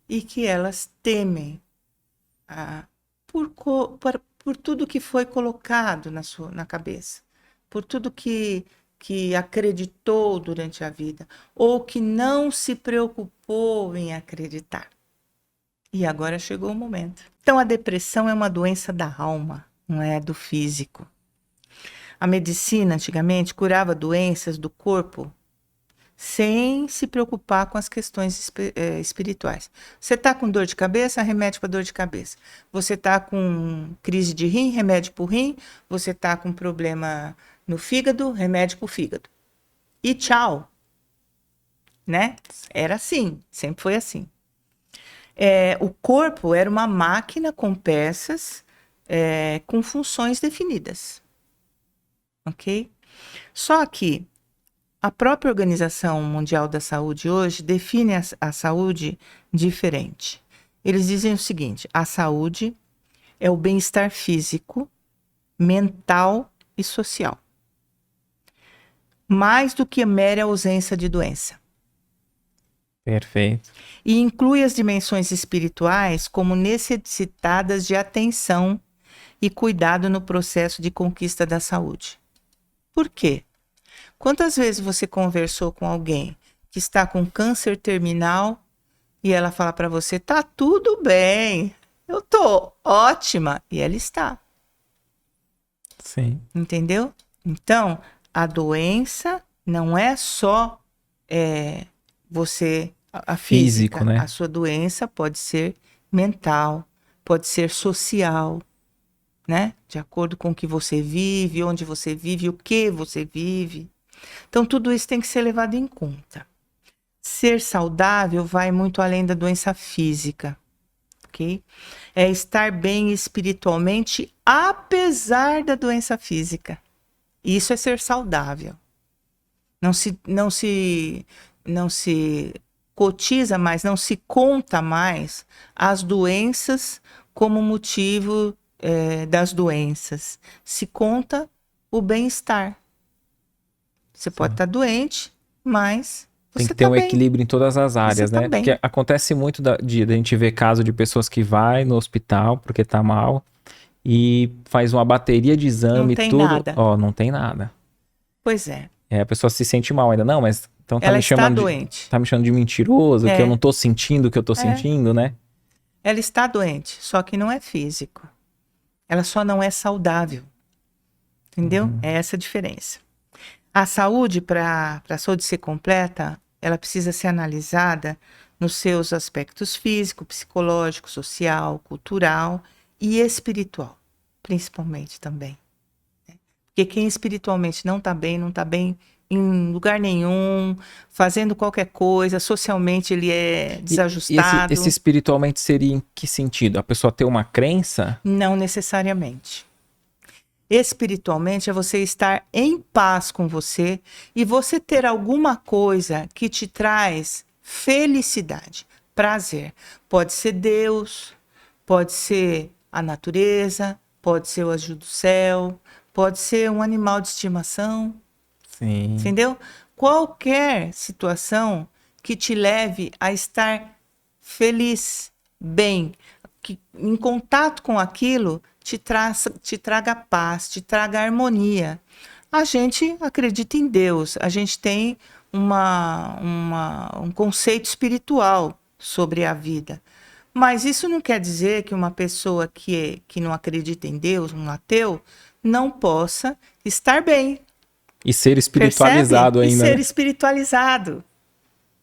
e que elas temem ah, por tudo que foi colocado na cabeça, por tudo que acreditou durante a vida, ou que não se preocupou em acreditar. E agora chegou o momento. Então, a depressão é uma doença da alma, não é do físico. A medicina, antigamente, curava doenças do corpo sem se preocupar com as questões espirituais. Você está com dor de cabeça, remédio para dor de cabeça. Você está com crise de rim, remédio para o rim. Você está com problema no fígado, remédio para o fígado. E tchau, né? Era assim, sempre foi assim. O corpo era uma máquina com peças com funções definidas, ok? Só que a própria Organização Mundial da Saúde hoje define a saúde diferente. Eles dizem o seguinte: a saúde é o bem-estar físico, mental e social, mais do que a mera ausência de doença. perfeito. E inclui as dimensões espirituais como necessitadas de atenção e cuidado no processo de conquista da saúde. Por quê? Quantas vezes você conversou com alguém que está com câncer terminal e ela fala para você: tá tudo bem, eu tô ótima, e ela está. Sim. Entendeu? Então, a doença não é só a Físico, física. né? A sua doença pode ser mental, pode ser social, né? De acordo com o que você vive, onde você vive, o que você vive. Então, tudo isso tem que ser levado em conta. Ser saudável vai muito além da doença física, ok? É estar bem espiritualmente, apesar da doença física. Isso é ser saudável. Não se cotiza mais, não se conta mais as doenças como motivo das doenças. Se conta o bem-estar. Você pode estar doente, mas Tem você que ter está um bem. equilíbrio em todas as Você áreas, está né? Porque bem. acontece muito da gente ver caso de pessoas que vai no hospital porque tá mal e faz uma bateria de Não exame, tem tudo, nada. ó, não tem nada. Pois é. É, a pessoa se sente mal ainda, não, mas então Ela está doente. tá me chamando de mentiroso, que eu É, não tô sentindo o que eu tô é. sentindo, né? Ela está doente, só que não é físico. Ela só não é saudável. Entendeu? É essa a diferença. A saúde, para a saúde ser completa, ela precisa ser analisada nos seus aspectos físico, psicológico, social, cultural e espiritual, principalmente também. Porque quem espiritualmente não está bem, não está bem em lugar nenhum, fazendo qualquer coisa, socialmente ele é E desajustado. esse espiritualmente seria em que sentido? A pessoa ter uma crença? Não necessariamente. Espiritualmente é você estar em paz com você e você ter alguma coisa que te traz felicidade, prazer. Pode ser Deus, pode ser a natureza, pode ser o anjo do céu, pode ser um animal de estimação, Sim. entendeu? Qualquer situação que te leve a estar feliz, bem, que em contato com aquilo te traga paz, te traga harmonia. A gente acredita em Deus, a gente tem um conceito espiritual sobre a vida. Mas isso não quer dizer que uma pessoa que não acredita em Deus, um ateu, não possa estar bem. E ser Percebe? espiritualizado E ainda, ser né? espiritualizado.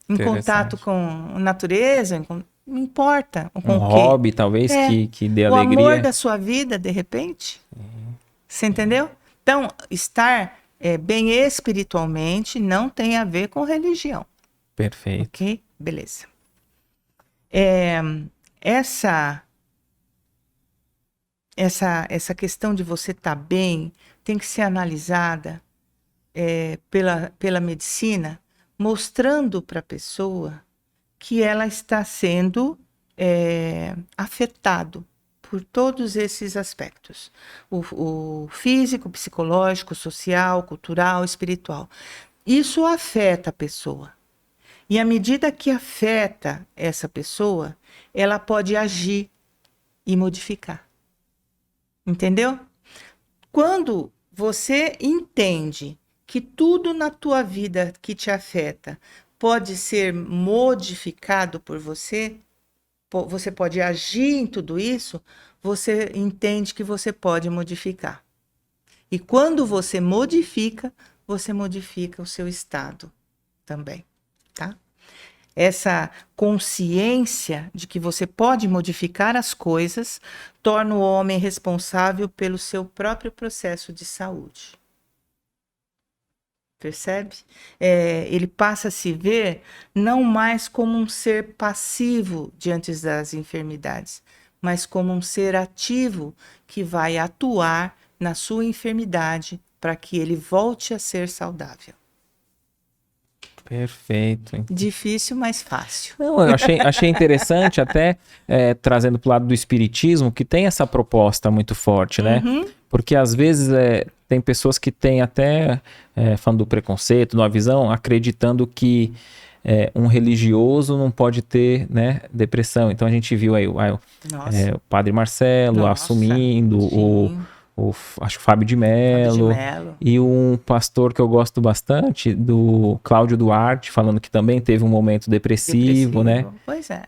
Em contato Interessante. com a natureza, não importa Um com o quê. hobby, talvez, É. que dê O amor alegria. da sua vida, de repente. Você entendeu? Então, estar bem espiritualmente não tem a ver com religião, Perfeito. ok? Beleza. Essa questão de você estar bem tem que ser analisada pela medicina, mostrando para a pessoa que ela está sendo afetado por todos esses aspectos: o físico, psicológico, social, cultural, espiritual. Isso afeta a pessoa. E à medida que afeta essa pessoa, ela pode agir e modificar. Entendeu? Quando você entende que tudo na tua vida que te afeta pode ser modificado por você, você pode agir em tudo isso, você entende que você pode modificar. E quando você modifica o seu estado também, tá? Essa consciência de que você pode modificar as coisas torna o homem responsável pelo seu próprio processo de saúde. Percebe? Ele passa a se ver não mais como um ser passivo diante das enfermidades, mas como um ser ativo que vai atuar na sua enfermidade para que ele volte a ser saudável. Perfeito. Difícil, mas fácil. Não, eu achei interessante até trazendo para o lado do espiritismo, que tem essa proposta muito forte, né? Uhum. Porque às vezes tem pessoas que têm até, falando do preconceito, de uma visão, acreditando que um religioso não pode ter, né, depressão. Então a gente viu aí o Padre Marcelo assumindo, acho que o Fábio de Mello, e um pastor que eu gosto bastante, do Cláudio Duarte, falando que também teve um momento depressivo, né? Pois é.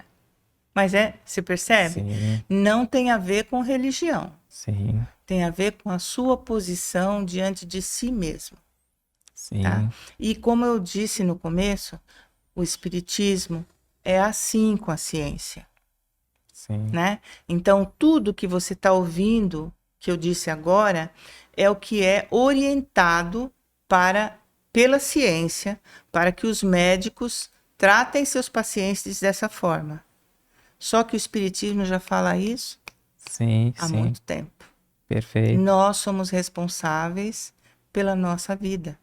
Mas você percebe? Sim. Não tem a ver com religião. Sim. Tem a ver com a sua posição diante de si mesmo. Sim. Tá? E como eu disse no começo, o espiritismo é assim com a ciência. Sim. Né? Então, tudo que você está ouvindo, que eu disse agora, é o que é orientado pela ciência, para que os médicos tratem seus pacientes dessa forma. Só que o espiritismo já fala isso há muito tempo. Perfeito. Nós somos responsáveis pela nossa vida.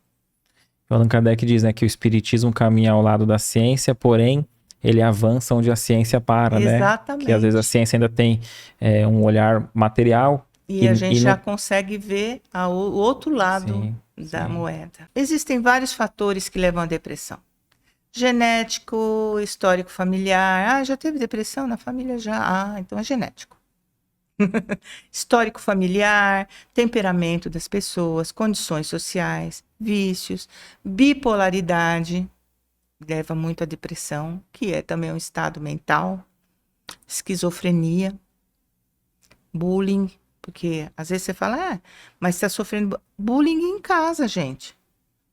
O Allan Kardec diz, né, que o espiritismo caminha ao lado da ciência, porém ele avança onde a ciência para, Exatamente. né? Que às vezes a ciência ainda tem um olhar material. E a gente já consegue ver o outro lado da moeda. Existem vários fatores que levam à depressão. Genético, histórico familiar. Já teve depressão na família? Já. Então é genético. Histórico familiar, temperamento das pessoas, condições sociais, vícios, bipolaridade, leva muito à depressão, que é também um estado mental, esquizofrenia, bullying, porque às vezes você fala, mas você está sofrendo bullying em casa, gente.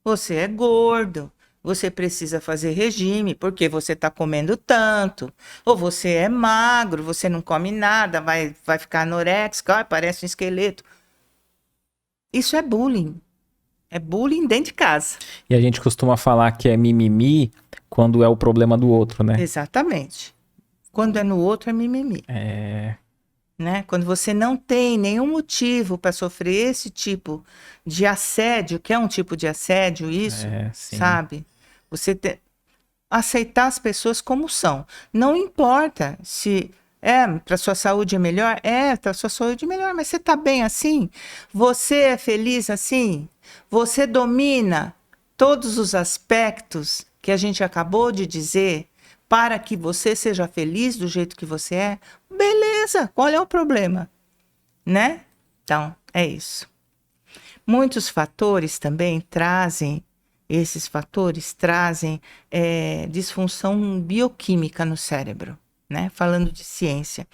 Você é gordo, você precisa fazer regime porque você está comendo tanto. Ou você é magro, você não come nada, vai ficar anoréxico, parece um esqueleto. Isso é bullying. É bullying dentro de casa. E a gente costuma falar que é mimimi quando é o problema do outro, né? Exatamente. Quando é no outro, é mimimi. Né? Quando você não tem nenhum motivo para sofrer esse tipo de assédio, que é um tipo de assédio, isso, sabe? Você aceitar as pessoas como são. Não importa se para sua saúde é melhor, para sua saúde é melhor, mas você está bem assim? Você é feliz assim? Você domina todos os aspectos que a gente acabou de dizer para que você seja feliz do jeito que você é? Beleza, qual é o problema? Né? Então, é isso. Muitos fatores também trazem disfunção bioquímica no cérebro, né? Falando de ciência,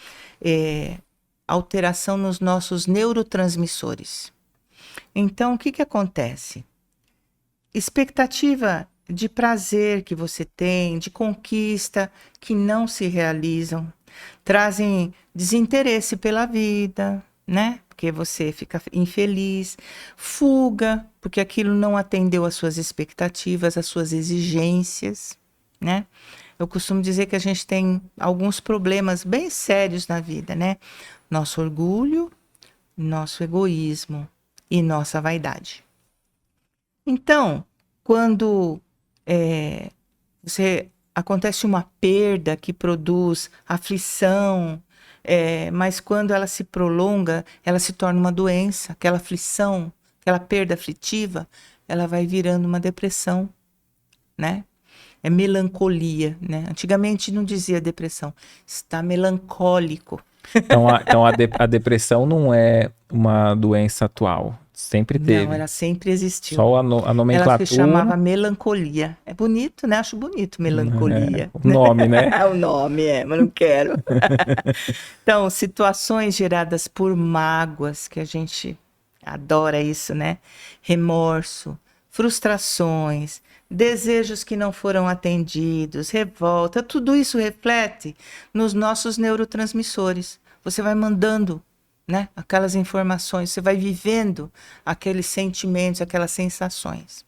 alteração nos nossos neurotransmissores. Então, o que acontece? Expectativa de prazer que você tem, de conquista que não se realizam, trazem desinteresse pela vida, né? Porque você fica infeliz, fuga, porque aquilo não atendeu às suas expectativas, às suas exigências, né? Eu costumo dizer que a gente tem alguns problemas bem sérios na vida, né? Nosso orgulho, nosso egoísmo e nossa vaidade. Então, quando você acontece uma perda que produz aflição, mas quando ela se prolonga, ela se torna uma doença. Aquela aflição, aquela perda aflitiva, ela vai virando uma depressão, né? É melancolia, né? Antigamente não dizia depressão, está melancólico. Então a depressão não é uma doença atual. Sempre Não, teve. ela sempre existiu. Só a Ela se nomenclatura. chamava melancolia. É bonito, né? Acho bonito, melancolia. O nome, né? O nome mas não quero. Então, situações geradas por mágoas, que a gente adora isso, né? Remorso, frustrações, desejos que não foram atendidos, revolta, tudo isso reflete nos nossos neurotransmissores. Você vai mandando, né, aquelas informações, você vai vivendo aqueles sentimentos, aquelas sensações.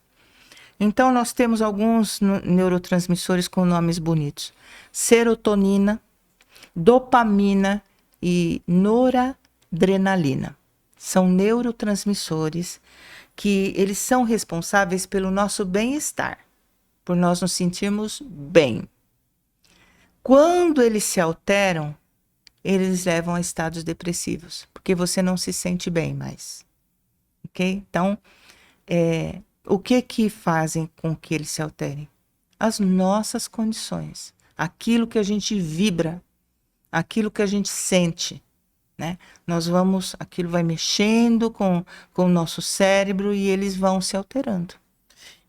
Então, nós temos alguns neurotransmissores com nomes bonitos: serotonina, dopamina e noradrenalina. São neurotransmissores que eles são responsáveis pelo nosso bem-estar, por nós nos sentirmos bem. Quando eles se alteram, eles levam a estados depressivos, porque você não se sente bem mais. Ok? Então, o que fazem com que eles se alterem? As nossas condições, aquilo que a gente vibra, aquilo que a gente sente, né? Aquilo vai mexendo com o nosso cérebro e eles vão se alterando.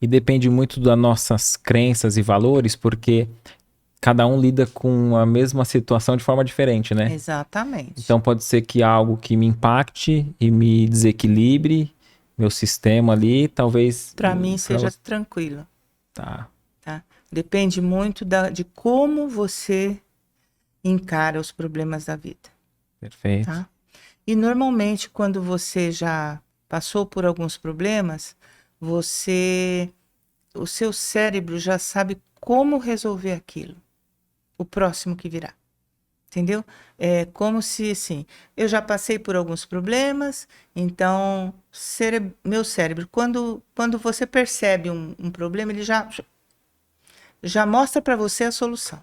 E depende muito das nossas crenças e valores, porque cada um lida com a mesma situação de forma diferente, né? Exatamente. Então pode ser que algo que me impacte e me desequilibre meu sistema ali, talvez... Para mim seja tranquilo. Tá. Depende muito de como você encara os problemas da vida. Perfeito. Tá? E normalmente quando você já passou por alguns problemas, o seu cérebro já sabe como resolver aquilo, o próximo que virá. Entendeu? É como se, assim, eu já passei por alguns problemas, então, meu cérebro, quando você percebe um problema, ele já mostra para você a solução.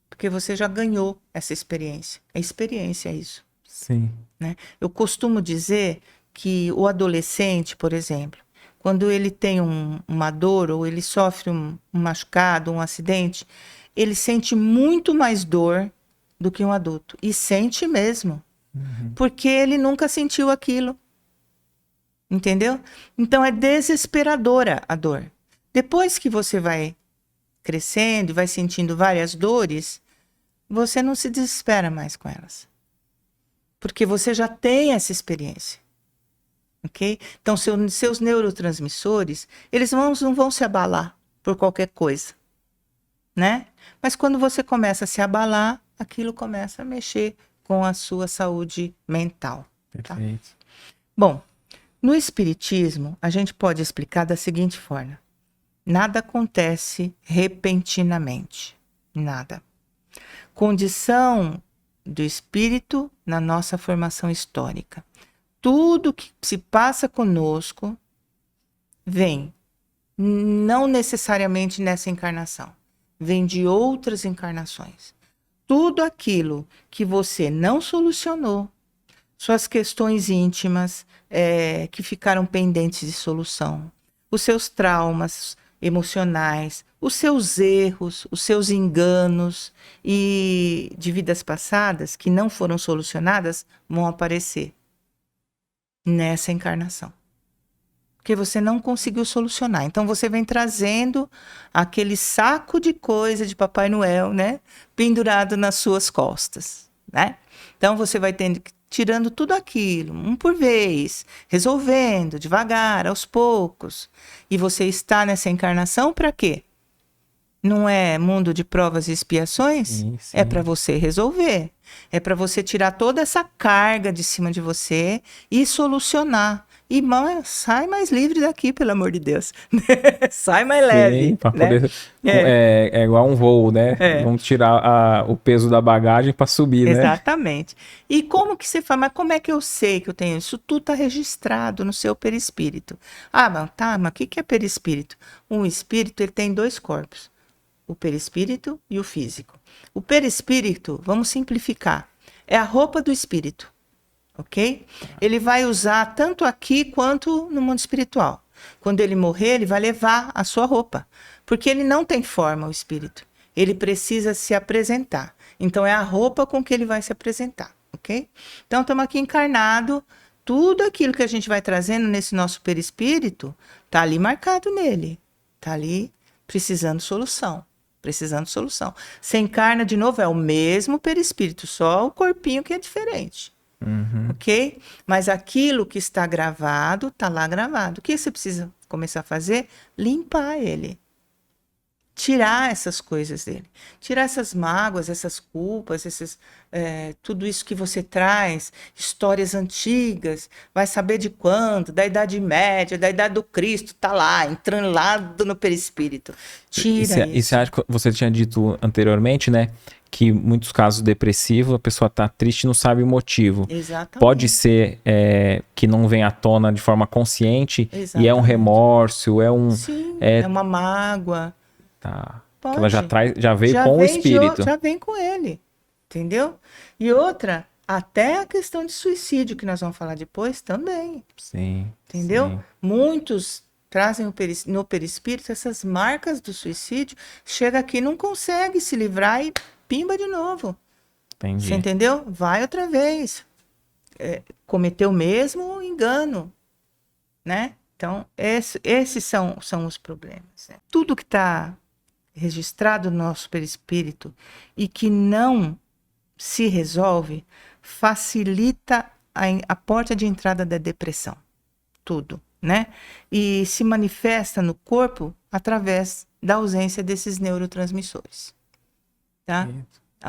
Porque você já ganhou essa experiência. A experiência é isso. Sim. Né? Eu costumo dizer que o adolescente, por exemplo, quando ele tem uma dor ou ele sofre um machucado, um acidente, ele sente muito mais dor do que um adulto. E sente mesmo. Porque ele nunca sentiu aquilo. Entendeu? Então é desesperadora a dor. Depois que você vai crescendo e vai sentindo várias dores, você não se desespera mais com elas. Porque você já tem essa experiência. Ok? Então, seus neurotransmissores, eles não vão se abalar por qualquer coisa. Né? Mas quando você começa a se abalar, aquilo começa a mexer com a sua saúde mental. Perfeito. Tá? Bom, no espiritismo, a gente pode explicar da seguinte forma: nada acontece repentinamente. Nada. Condição do espírito na nossa formação histórica. Tudo que se passa conosco vem, não necessariamente nessa encarnação, vem de outras encarnações. Tudo aquilo que você não solucionou, suas questões íntimas que ficaram pendentes de solução, os seus traumas emocionais, os seus erros, os seus enganos e de vidas passadas que não foram solucionadas vão aparecer nessa encarnação. Porque você não conseguiu solucionar. Então você vem trazendo aquele saco de coisa de Papai Noel, né, pendurado nas suas costas, né? Então você vai tirando tudo aquilo, um por vez, resolvendo devagar, aos poucos. E você está nessa encarnação para quê? Não é mundo de provas e expiações? Sim. É para você resolver. É para você tirar toda essa carga de cima de você e solucionar. E sai mais livre daqui, pelo amor de Deus. Sai mais leve. Sim, para né? poder... É igual um voo, né? É. Vamos tirar o peso da bagagem para subir, né? Exatamente. E como que você fala? Mas como é que eu sei que eu tenho isso? Tudo está registrado no seu perispírito. Mas o que é perispírito? Um espírito ele tem 2 corpos. o perispírito e o físico. O perispírito, vamos simplificar, é a roupa do espírito, ok? Ele vai usar tanto aqui quanto no mundo espiritual. Quando ele morrer, ele vai levar a sua roupa, porque ele não tem forma, o espírito. Ele precisa se apresentar. Então, é a roupa com que ele vai se apresentar, ok? Então, estamos aqui encarnado. Tudo aquilo que a gente vai trazendo nesse nosso perispírito está ali marcado nele. Está ali precisando solução. Precisando solução. Você encarna de novo, é o mesmo perispírito, só o corpinho que é diferente. Ok? Mas aquilo que está gravado, está lá gravado. O que você precisa começar a fazer? Limpar ele. Tirar essas coisas dele. Tirar essas mágoas, essas culpas, tudo isso que você traz, histórias antigas, vai saber de quando, da Idade Média, da Idade do Cristo, tá lá, entrando lá no perispírito. Tira E isso. você acha que você tinha dito anteriormente, né? Que em muitos casos depressivos, a pessoa tá triste e não sabe o motivo. Exatamente. Pode ser que não venha à tona de forma consciente e é um Exatamente. remorso, Sim, é uma mágoa. Tá. Pode. Que ela já veio com o espírito. Já vem com ele, entendeu? E outra, até a questão de suicídio, que nós vamos falar depois, também, Sim. entendeu? Sim. Muitos trazem no perispírito essas marcas do suicídio, chega aqui e não consegue se livrar e pimba de novo. Entendi. Você entendeu? Vai outra vez. Cometeu o mesmo engano, né? Então, esses são os problemas. Né? Tudo que está registrado no nosso perispírito e que não se resolve, facilita a porta de entrada da depressão. Tudo, né? E se manifesta no corpo através da ausência desses neurotransmissores. Tá?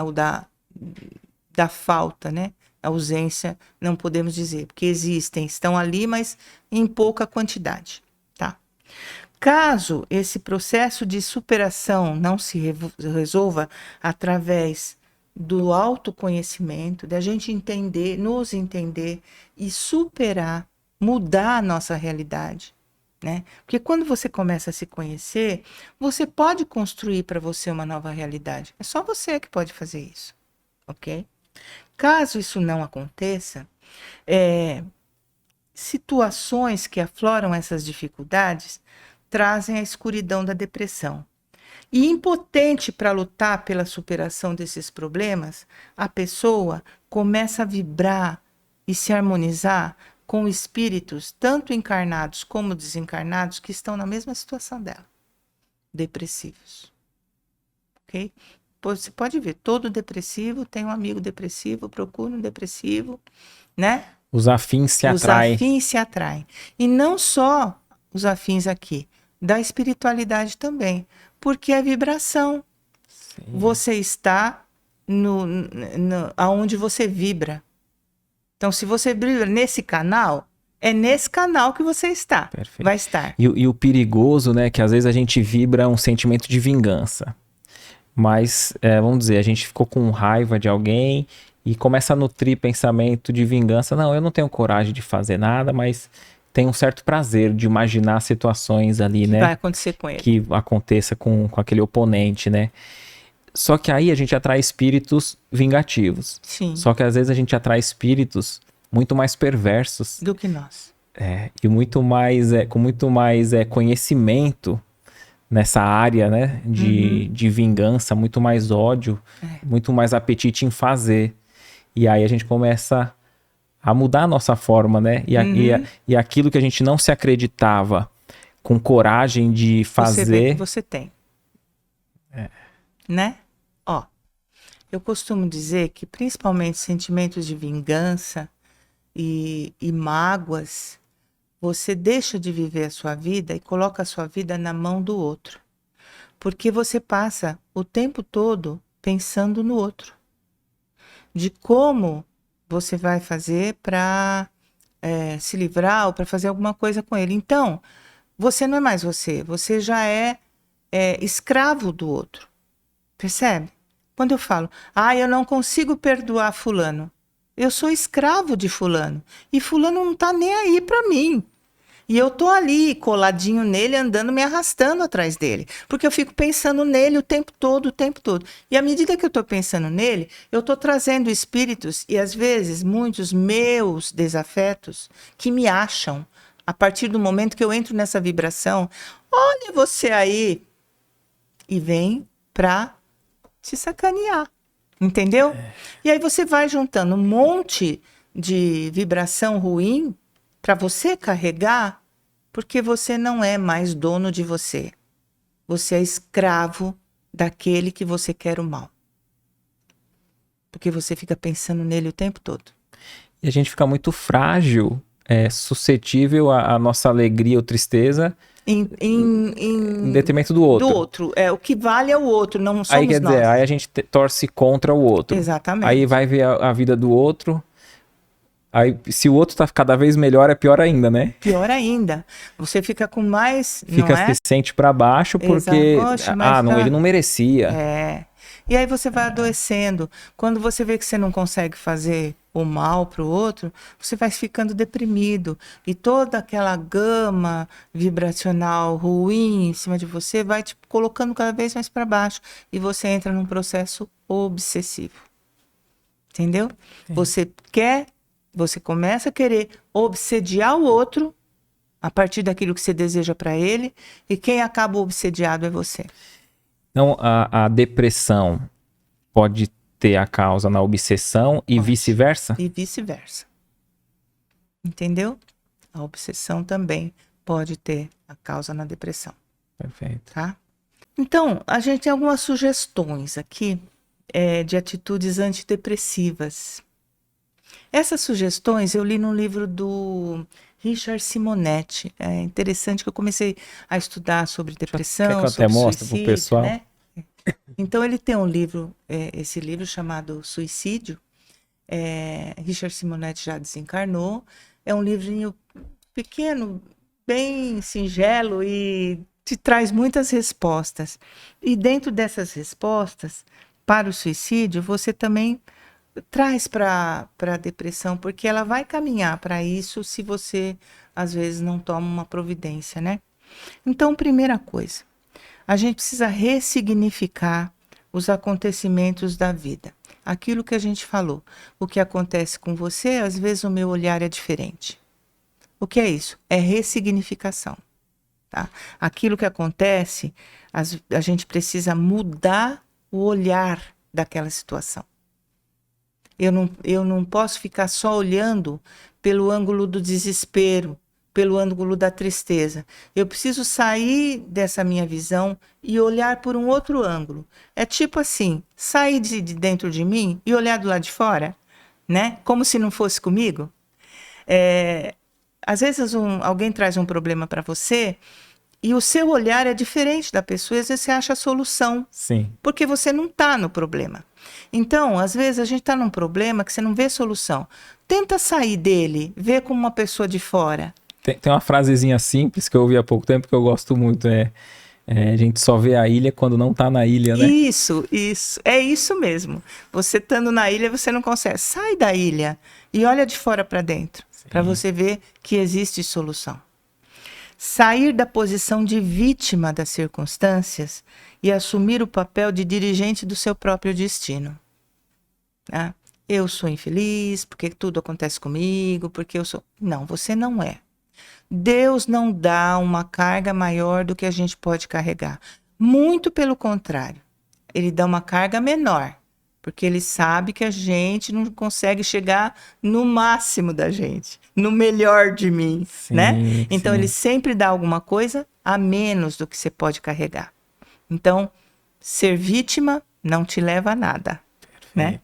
Ou da falta, né? A ausência, não podemos dizer, porque existem, estão ali, mas em pouca quantidade. Tá? Caso esse processo de superação não se resolva através do autoconhecimento, da gente entender, nos entender e superar, mudar a nossa realidade, né? Porque quando você começa a se conhecer, você pode construir para você uma nova realidade. É só você que pode fazer isso, ok? Caso isso não aconteça, situações que afloram essas dificuldades trazem a escuridão da depressão. E impotente para lutar pela superação desses problemas, a pessoa começa a vibrar e se harmonizar com espíritos, tanto encarnados como desencarnados, que estão na mesma situação dela, depressivos. Ok? Você pode ver, todo depressivo tem um amigo depressivo, procura um depressivo, né? Os afins se atraem. Os afins se atraem. E não só os afins aqui, da espiritualidade também, porque é vibração. Sim. Você está aonde você vibra. Então, se você vibra nesse canal, é nesse canal que você está. Perfeito. Vai estar. E o perigoso, né, que às vezes a gente vibra um sentimento de vingança. Mas, vamos dizer, a gente ficou com raiva de alguém e começa a nutrir pensamento de vingança. Não, eu não tenho coragem de fazer nada, mas tem um certo prazer de imaginar situações ali, né? Que vai acontecer com ele. Que aconteça com aquele oponente, né? Só que aí a gente atrai espíritos vingativos. Sim. Só que às vezes a gente atrai espíritos muito mais perversos. Do que nós. E muito mais, com muito mais conhecimento nessa área, né? De vingança, muito mais ódio, muito mais apetite em fazer. E aí a gente começa a mudar a nossa forma, né? E aquilo que a gente não se acreditava com coragem de fazer... Você vê que você tem. Né? Ó, eu costumo dizer que principalmente sentimentos de vingança e mágoas, você deixa de viver a sua vida e coloca a sua vida na mão do outro. Porque você passa o tempo todo pensando no outro. De como você vai fazer para se livrar ou para fazer alguma coisa com ele. Então, você não é mais você. Você já é escravo do outro. Percebe? Quando eu falo, eu não consigo perdoar fulano. Eu sou escravo de fulano. E fulano não está nem aí para mim. E eu tô ali, coladinho nele, andando, me arrastando atrás dele. Porque eu fico pensando nele o tempo todo, o tempo todo. E à medida que eu tô pensando nele, eu tô trazendo espíritos e, às vezes, muitos meus desafetos que me acham a partir do momento que eu entro nessa vibração. Olha você aí! E vem pra te sacanear. Entendeu? E aí você vai juntando um monte de vibração ruim para você carregar, porque você não é mais dono de você. Você é escravo daquele que você quer o mal. Porque você fica pensando nele o tempo todo. E a gente fica muito frágil, suscetível à nossa alegria ou tristeza em detrimento do outro. Do outro. O que vale é o outro, não somos Aí quer dizer, nós. aí a gente torce contra o outro. Exatamente. Aí vai ver a vida do outro. Aí, se o outro tá cada vez melhor, é pior ainda, né? Pior ainda. Você fica com mais, Fica não é? se sente pra baixo porque Oxe, mas não, ele não merecia. E aí você vai adoecendo. Quando você vê que você não consegue fazer o mal para o outro, você vai ficando deprimido. E toda aquela gama vibracional ruim em cima de você vai te colocando cada vez mais para baixo. E você entra num processo obsessivo. Entendeu? Você começa a querer obsediar o outro a partir daquilo que você deseja para ele, e quem acaba obsediado é você. Então, a depressão pode ter a causa na obsessão e vice-versa? E vice-versa. Entendeu? A obsessão também pode ter a causa na depressão. Perfeito. Tá? Então, a gente tem algumas sugestões aqui de atitudes antidepressivas. Essas sugestões eu li no livro do Richard Simonetti. É interessante que eu comecei a estudar sobre depressão, Quer que eu sobre até mostre pro suicídio, pessoal? né? Então ele tem um livro, esse livro chamado Suicídio. Richard Simonetti já desencarnou. É um livrinho pequeno, bem singelo e te traz muitas respostas. E dentro dessas respostas, para o suicídio, você também traz para a depressão, porque ela vai caminhar para isso se você, às vezes, não toma uma providência, né? Então, primeira coisa, a gente precisa ressignificar os acontecimentos da vida. Aquilo que a gente falou, o que acontece com você, às vezes o meu olhar é diferente. O que é isso? É ressignificação. Tá? Aquilo que acontece, a gente precisa mudar o olhar daquela situação. Eu não posso ficar só olhando pelo ângulo do desespero, pelo ângulo da tristeza. Eu preciso sair dessa minha visão e olhar por um outro ângulo. É tipo assim, sair de dentro de mim e olhar do lado de fora, né? Como se não fosse comigo. Às vezes alguém traz um problema para você e o seu olhar é diferente da pessoa, e às vezes você acha a solução. Sim. Porque você não está no problema. Então, às vezes, a gente está num problema que você não vê solução. Tenta sair dele, ver como uma pessoa de fora. Tem uma frasezinha simples que eu ouvi há pouco tempo que eu gosto muito, a gente só vê a ilha quando não tá na ilha, né? Isso. É isso mesmo. Você estando na ilha, você não consegue. Sai da ilha e olha de fora para dentro, para você ver que existe solução. Sair da posição de vítima das circunstâncias e assumir o papel de dirigente do seu próprio destino. Ah, eu sou infeliz, porque tudo acontece comigo, porque eu sou... Não, você não é. Deus não dá uma carga maior do que a gente pode carregar. Muito pelo contrário. Ele dá uma carga menor, porque ele sabe que a gente não consegue chegar no máximo da gente, no melhor de mim, Sim, né? Então, sim. ele sempre dá alguma coisa a menos do que você pode carregar. Então, ser vítima não te leva a nada, né?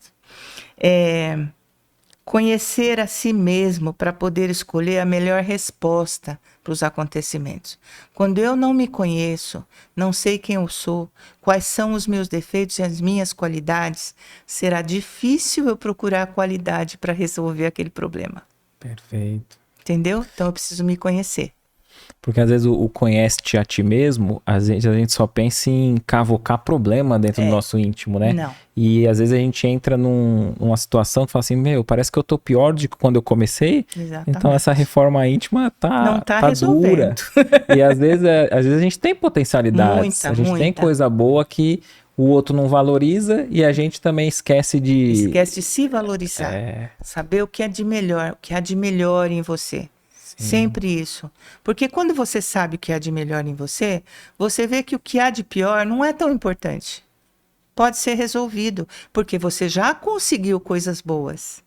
Conhecer a si mesmo para poder escolher a melhor resposta para os acontecimentos. Quando eu não me conheço, não sei quem eu sou, quais são os meus defeitos e as minhas qualidades, será difícil eu procurar qualidade para resolver aquele problema. Perfeito. Entendeu? Então eu preciso me conhecer. Porque às vezes o conhece-te a ti mesmo, às vezes a gente só pensa em cavocar problema dentro do nosso íntimo, né? Não. E às vezes a gente entra numa situação que fala assim, meu, parece que eu tô pior do que quando eu comecei. Exatamente. Então essa reforma íntima Não tá dura. resolvendo. E às vezes a gente tem potencialidades, a gente tem coisa boa que o outro não valoriza e a gente também esquece de se valorizar. Saber o que é de melhor, o que há de melhor em você. Sempre isso. Porque quando você sabe o que há de melhor em você, você vê que o que há de pior não é tão importante. Pode ser resolvido, porque você já conseguiu coisas boas,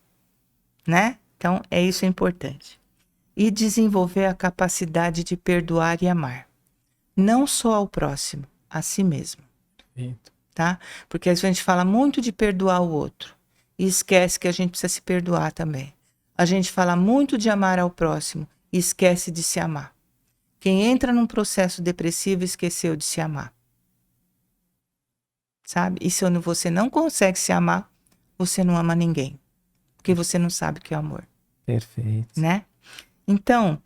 né? Então, isso é importante. E desenvolver a capacidade de perdoar e amar. Não só ao próximo, a si mesmo. Tá? Porque a gente fala muito de perdoar o outro e esquece que a gente precisa se perdoar também. A gente fala muito de amar ao próximo e esquece de se amar. Quem entra num processo depressivo esqueceu de se amar. Sabe? E se você não consegue se amar, você não ama ninguém. Porque você não sabe o que é amor. Perfeito. Né? Então,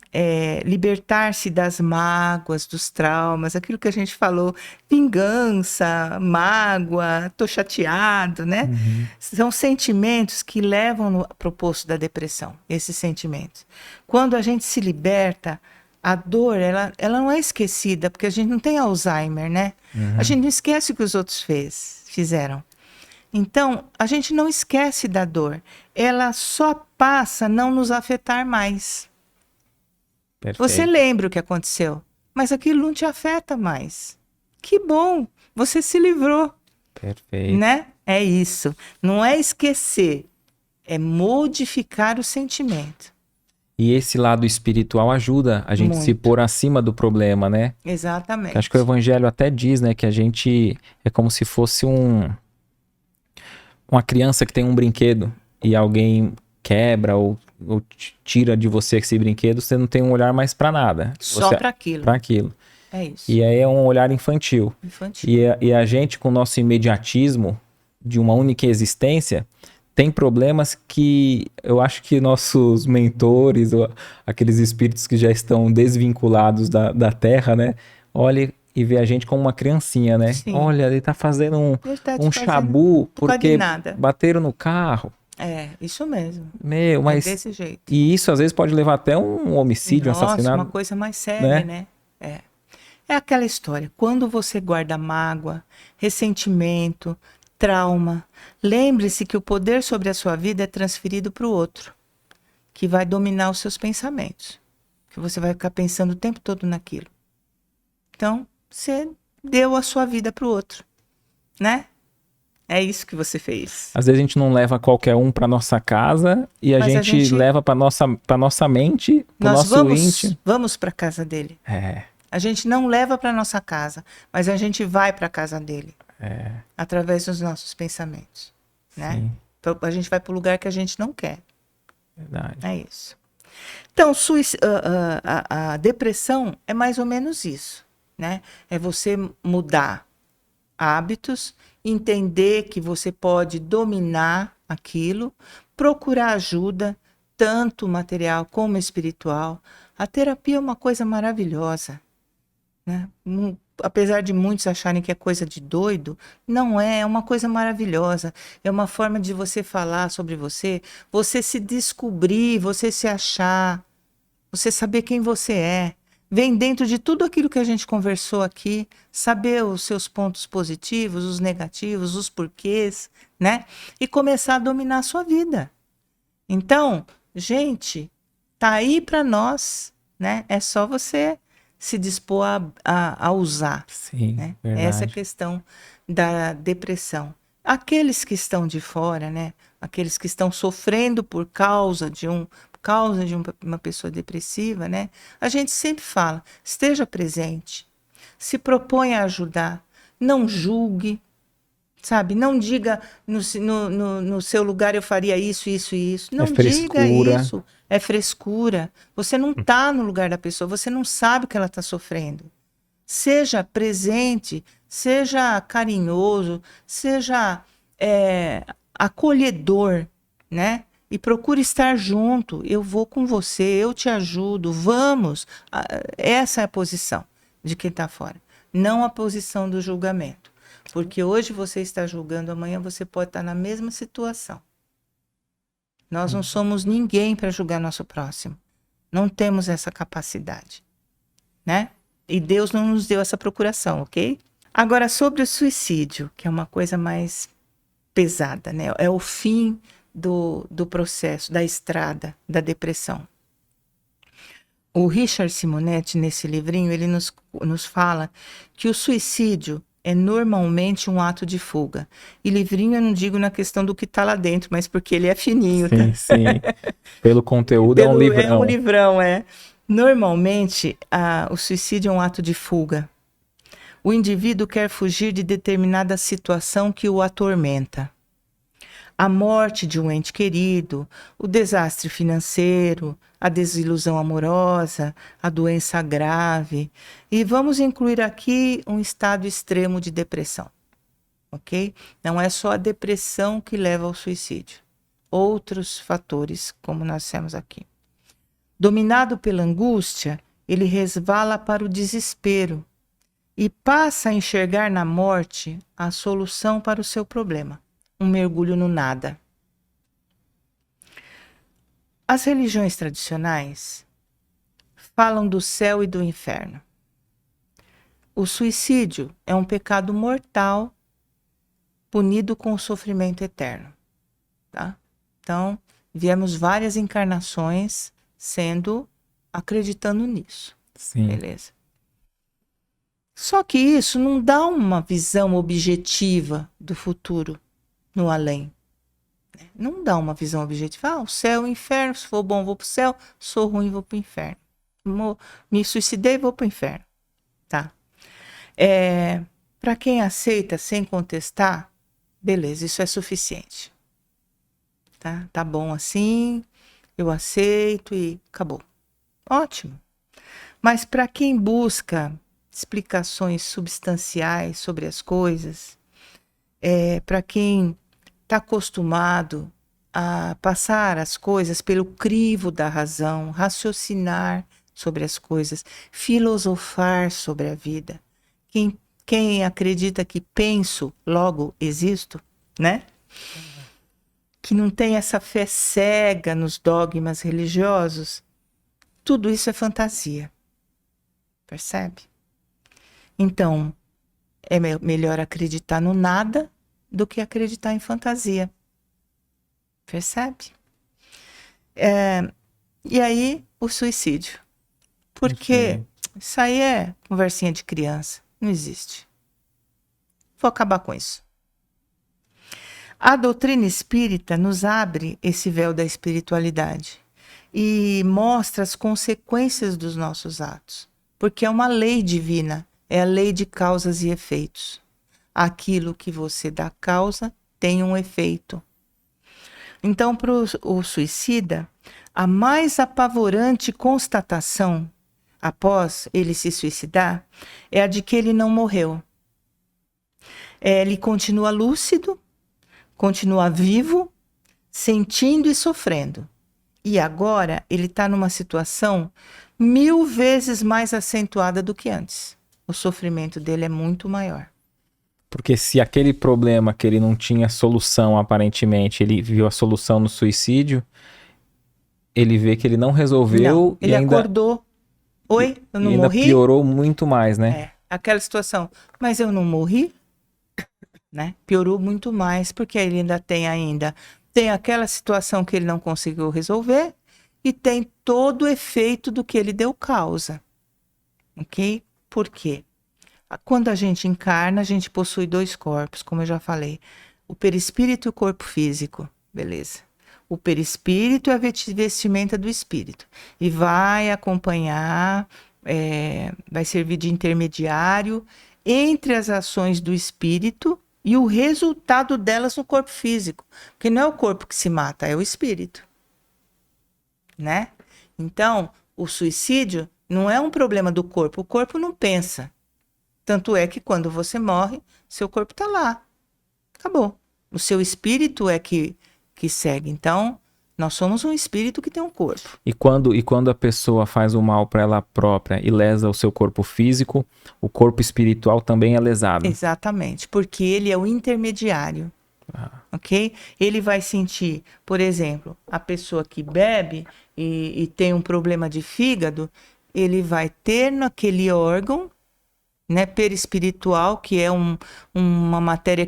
libertar-se das mágoas, dos traumas, aquilo que a gente falou, vingança, mágoa, tô chateado, né? São sentimentos que levam para o poço da depressão, esses sentimentos. Quando a gente se liberta, a dor, ela não é esquecida, porque a gente não tem Alzheimer, né? A gente não esquece o que os outros fizeram. Então, a gente não esquece da dor. Ela só passa a não nos afetar mais. Perfeito. Você lembra o que aconteceu, mas aquilo não te afeta mais. Que bom, você se livrou. Perfeito. Né? É isso. Não é esquecer, é modificar o sentimento. E esse lado espiritual ajuda a gente se pôr acima do problema, né? Exatamente. Que acho que o Evangelho até diz, né, que a gente é como se fosse uma criança que tem um brinquedo e alguém quebra ou tira de você esse brinquedo, você não tem um olhar mais para nada. Só para aquilo. Para aquilo. É isso. E aí é um olhar infantil. E a gente, com o nosso imediatismo de uma única existência, tem problemas que eu acho que nossos mentores, ou aqueles espíritos que já estão desvinculados da Terra, né? Olha e vê a gente como uma criancinha, né? Sim. Olha, ele tá fazendo um chabu porque bateram no carro. É, isso mesmo. Meu, mas... É desse jeito. E isso às vezes pode levar até um homicídio, um assassinato. Uma coisa mais séria, né? É aquela história. Quando você guarda mágoa, ressentimento, trauma, lembre-se que o poder sobre a sua vida é transferido para o outro, que vai dominar os seus pensamentos, que você vai ficar pensando o tempo todo naquilo. Então, você deu a sua vida para o outro, né? É isso que você fez. Às vezes a gente não leva qualquer um para nossa casa e a gente leva para nossa mente, para nosso íntimo. Vamos para a casa dele. A gente não leva para nossa casa, mas a gente vai para a casa dele. Através dos nossos pensamentos, né? Então, a gente vai para o lugar que a gente não quer. Verdade. É isso. Então, a depressão é mais ou menos isso, né? É você mudar hábitos, entender que você pode dominar aquilo, procurar ajuda, tanto material como espiritual. A terapia é uma coisa maravilhosa, né? Apesar de muitos acharem que é coisa de doido, não é, é uma coisa maravilhosa. É uma forma de você falar sobre você, você se descobrir, você se achar, você saber quem você é. Vem dentro de tudo aquilo que a gente conversou aqui, saber os seus pontos positivos, os negativos, os porquês, né? E começar a dominar a sua vida. Então, gente, tá aí para nós, né? É só você se dispor a usar. Sim, né? verdade. Essa questão da depressão. Aqueles que estão de fora, né? Aqueles que estão sofrendo por causa de uma pessoa depressiva, né? A gente sempre fala, esteja presente, se proponha a ajudar, não julgue, sabe? Não diga no seu lugar eu faria isso, isso e isso. Não diga isso. É frescura. Você não está no lugar da pessoa, você não sabe o que ela está sofrendo. Seja presente, seja carinhoso, seja acolhedor, né? E procure estar junto. Eu vou com você, eu te ajudo, vamos. Essa é a posição de quem está fora. Não a posição do julgamento. Porque hoje você está julgando, amanhã você pode estar na mesma situação. Nós não somos ninguém para julgar nosso próximo. Não temos essa capacidade, né? E Deus não nos deu essa procuração, ok? Agora, sobre o suicídio, que é uma coisa mais pesada, né? É o fim do processo, da estrada, da depressão. O Richard Simonetti, nesse livrinho, ele nos fala que o suicídio é normalmente um ato de fuga. E livrinho eu não digo na questão do que está lá dentro, mas porque ele é fininho. Sim, Tá? sim. Pelo conteúdo é um livrão. É um livrão, é. Normalmente, o suicídio é um ato de fuga. O indivíduo quer fugir de determinada situação que o atormenta. A morte de um ente querido, o desastre financeiro, a desilusão amorosa, a doença grave. E vamos incluir aqui um estado extremo de depressão, ok? Não é só a depressão que leva ao suicídio. Outros fatores, como nós dissemos aqui. Dominado pela angústia, ele resvala para o desespero e passa a enxergar na morte a solução para o seu problema. Um mergulho no nada. As religiões tradicionais falam do céu e do inferno. O suicídio é um pecado mortal punido com o sofrimento eterno. Tá? Então, viemos várias encarnações acreditando nisso. Sim. Beleza. Só que isso não dá uma visão objetiva do futuro no além. Não dá uma visão objetiva. O céu, o inferno, se for bom, vou para o céu, sou ruim, vou para o inferno. Me suicidei, vou para o inferno. Tá? Para quem aceita sem contestar, beleza, isso é suficiente. Tá bom assim, eu aceito e acabou. Ótimo. Mas para quem busca explicações substanciais sobre as coisas, para quem está acostumado a passar as coisas pelo crivo da razão, raciocinar sobre as coisas, filosofar sobre a vida. Quem acredita que penso, logo existo, né? Que não tem essa fé cega nos dogmas religiosos, tudo isso é fantasia. Percebe? Então, é melhor acreditar no nada do que acreditar em fantasia. Percebe? E aí, o suicídio. Porque isso aí é conversinha de criança. Não existe. Vou acabar com isso. A doutrina espírita nos abre esse véu da espiritualidade e mostra as consequências dos nossos atos. Porque é uma lei divina. É a lei de causas e efeitos. Aquilo que você dá causa tem um efeito. Então, para o suicida, a mais apavorante constatação após ele se suicidar é a de que ele não morreu. Ele continua lúcido, continua vivo, sentindo e sofrendo. E agora ele está numa situação 1000 vezes mais acentuada do que antes. O sofrimento dele é muito maior. Porque se aquele problema que ele não tinha solução, aparentemente, ele viu a solução no suicídio, ele vê que ele não resolveu Não, ele e ainda... acordou. Oi, eu não e ainda morri? piorou muito mais, né? Aquela situação. Mas eu não morri? Né? Piorou muito mais, porque ele ainda tem aquela situação que ele não conseguiu resolver e tem todo o efeito do que ele deu causa. Ok? Por quê? Quando a gente encarna, a gente possui 2 corpos, como eu já falei. O perispírito e o corpo físico. Beleza. O perispírito é a vestimenta do espírito. E vai acompanhar, vai servir de intermediário entre as ações do espírito e o resultado delas no corpo físico. Porque não é o corpo que se mata, é o espírito. Né? Então, o suicídio não é um problema do corpo. O corpo não pensa. Tanto é que quando você morre, seu corpo está lá. Acabou. O seu espírito é que segue. Então, Nós somos um espírito que tem um corpo. E quando a pessoa faz o mal para ela própria e lesa o seu corpo físico, o corpo espiritual também é lesado. Exatamente, porque ele é o intermediário. Ok? Ele vai sentir, por exemplo, a pessoa que bebe e tem um problema de fígado, ele vai ter naquele órgão, né, perispiritual, que é uma matéria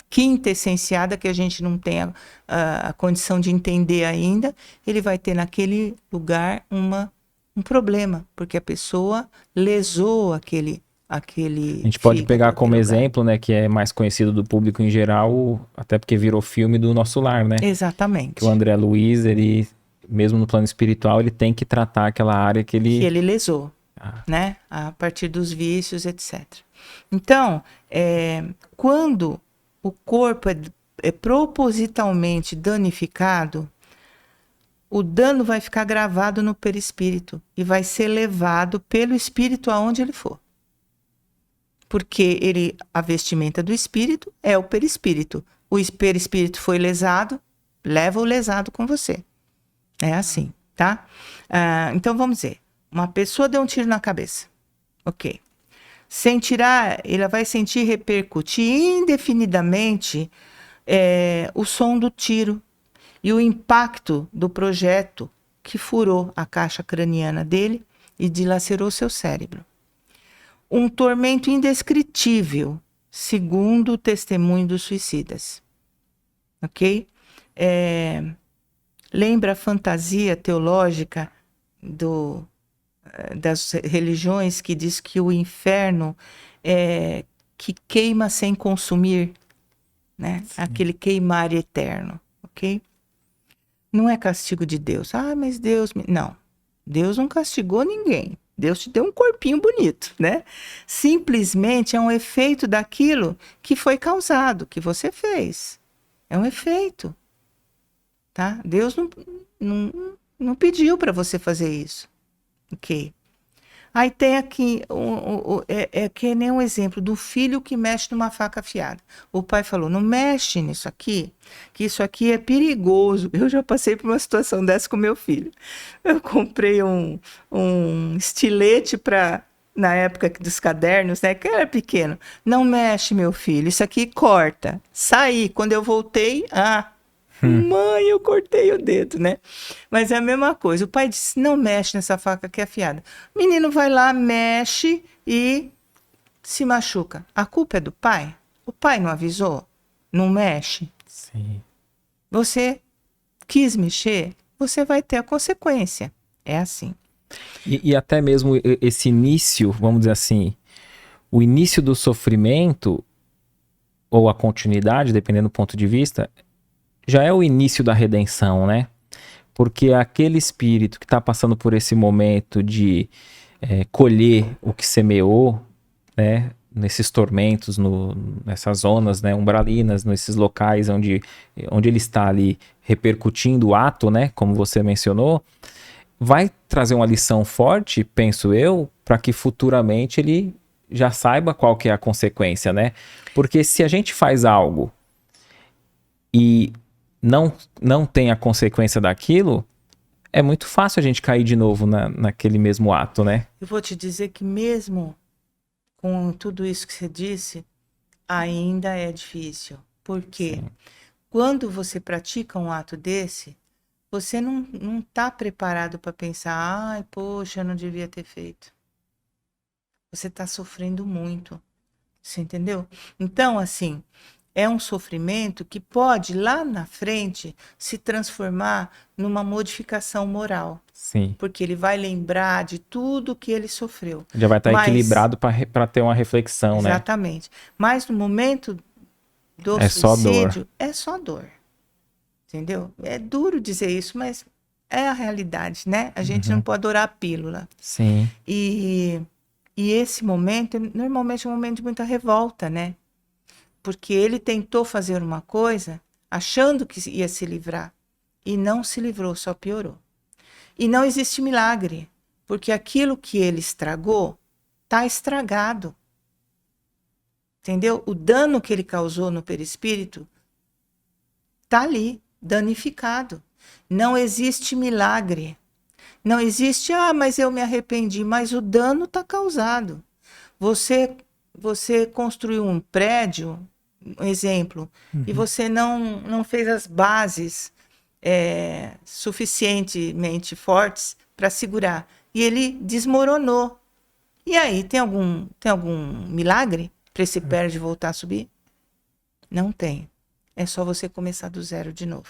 quintessenciada que a gente não tem a condição de entender ainda, ele vai ter naquele lugar um problema, porque a pessoa lesou aquele A gente pode fígado, pegar como aquele lugar. exemplo, né, que é mais conhecido do público em geral, até porque virou filme do Nosso Lar, né? Exatamente. Que o André Luiz, ele, mesmo no plano espiritual, ele tem que tratar aquela área que Que ele... ele lesou, né? A partir dos vícios, etc. Então, quando o corpo é propositalmente danificado, o dano vai ficar gravado no perispírito e vai ser levado pelo espírito aonde ele for. Porque a vestimenta do espírito é o perispírito. O perispírito foi lesado, leva o lesado com você. É assim, tá? Então vamos dizer, uma pessoa deu um tiro na cabeça. Ok. Sentirá, ela vai sentir repercutir indefinidamente o som do tiro e o impacto do projeto que furou a caixa craniana dele e dilacerou seu cérebro. Um tormento indescritível, segundo o testemunho dos suicidas. Ok? Lembra a fantasia teológica das religiões que diz que o inferno é que queima sem consumir, né? Aquele queimar eterno, ok? Não é castigo de Deus. Mas Deus... Não, Deus não castigou ninguém. Deus te deu um corpinho bonito, né? Simplesmente é um efeito daquilo que foi causado, que você fez. É um efeito, tá? Deus não pediu para você fazer isso, ok? Aí tem aqui, que nem um exemplo do filho que mexe numa faca afiada. O pai falou, não mexe nisso aqui, que isso aqui é perigoso. Eu já passei por uma situação dessa com meu filho. Eu comprei um estilete na época dos cadernos, né, que era pequeno. Não mexe, meu filho, isso aqui corta. Saí, quando eu voltei, mãe, eu cortei o dedo, né? Mas é a mesma coisa. O pai disse, não mexe nessa faca que é afiada. O menino vai lá, mexe e se machuca. A culpa é do pai? O pai não avisou? Não mexe? Sim. Você quis mexer? Você vai ter a consequência. É assim. E até mesmo esse início, vamos dizer assim, o início do sofrimento, ou a continuidade, dependendo do ponto de vista, já é o início da redenção, né? Porque aquele espírito que está passando por esse momento de colher o que semeou, né? Nesses tormentos, nessas zonas, né, umbralinas, nesses locais onde ele está ali repercutindo o ato, né? Como você mencionou, vai trazer uma lição forte, penso eu, para que futuramente ele já saiba qual que é a consequência, né? Porque se a gente faz algo e não tem a consequência daquilo, é muito fácil a gente cair de novo naquele mesmo ato, né? Eu vou te dizer que mesmo com tudo isso que você disse, ainda é difícil. Porque quando você pratica um ato desse, você não está preparado para pensar, poxa, eu não devia ter feito. Você está sofrendo muito. Você entendeu? Então, assim, é um sofrimento que pode, lá na frente, se transformar numa modificação moral. Sim. Porque ele vai lembrar de tudo que ele sofreu. Já vai estar equilibrado para ter uma reflexão, né? Exatamente. Mas no momento do É só dor. suicídio, é só dor. Entendeu? É duro dizer isso, mas é a realidade, né? A gente não pode adorar a pílula. Sim. E esse momento, normalmente é um momento de muita revolta, né? Porque ele tentou fazer uma coisa achando que ia se livrar. E não se livrou, só piorou. E não existe milagre, porque aquilo que ele estragou está estragado. Entendeu? O dano que ele causou no perispírito está ali, danificado. Não existe milagre. Não existe, mas eu me arrependi, mas o dano está causado. Você construiu um prédio, um exemplo, e você não fez as bases suficientemente fortes para segurar. E ele desmoronou. E aí, tem algum milagre para esse prédio voltar a subir? Não tem. É só você começar do zero de novo.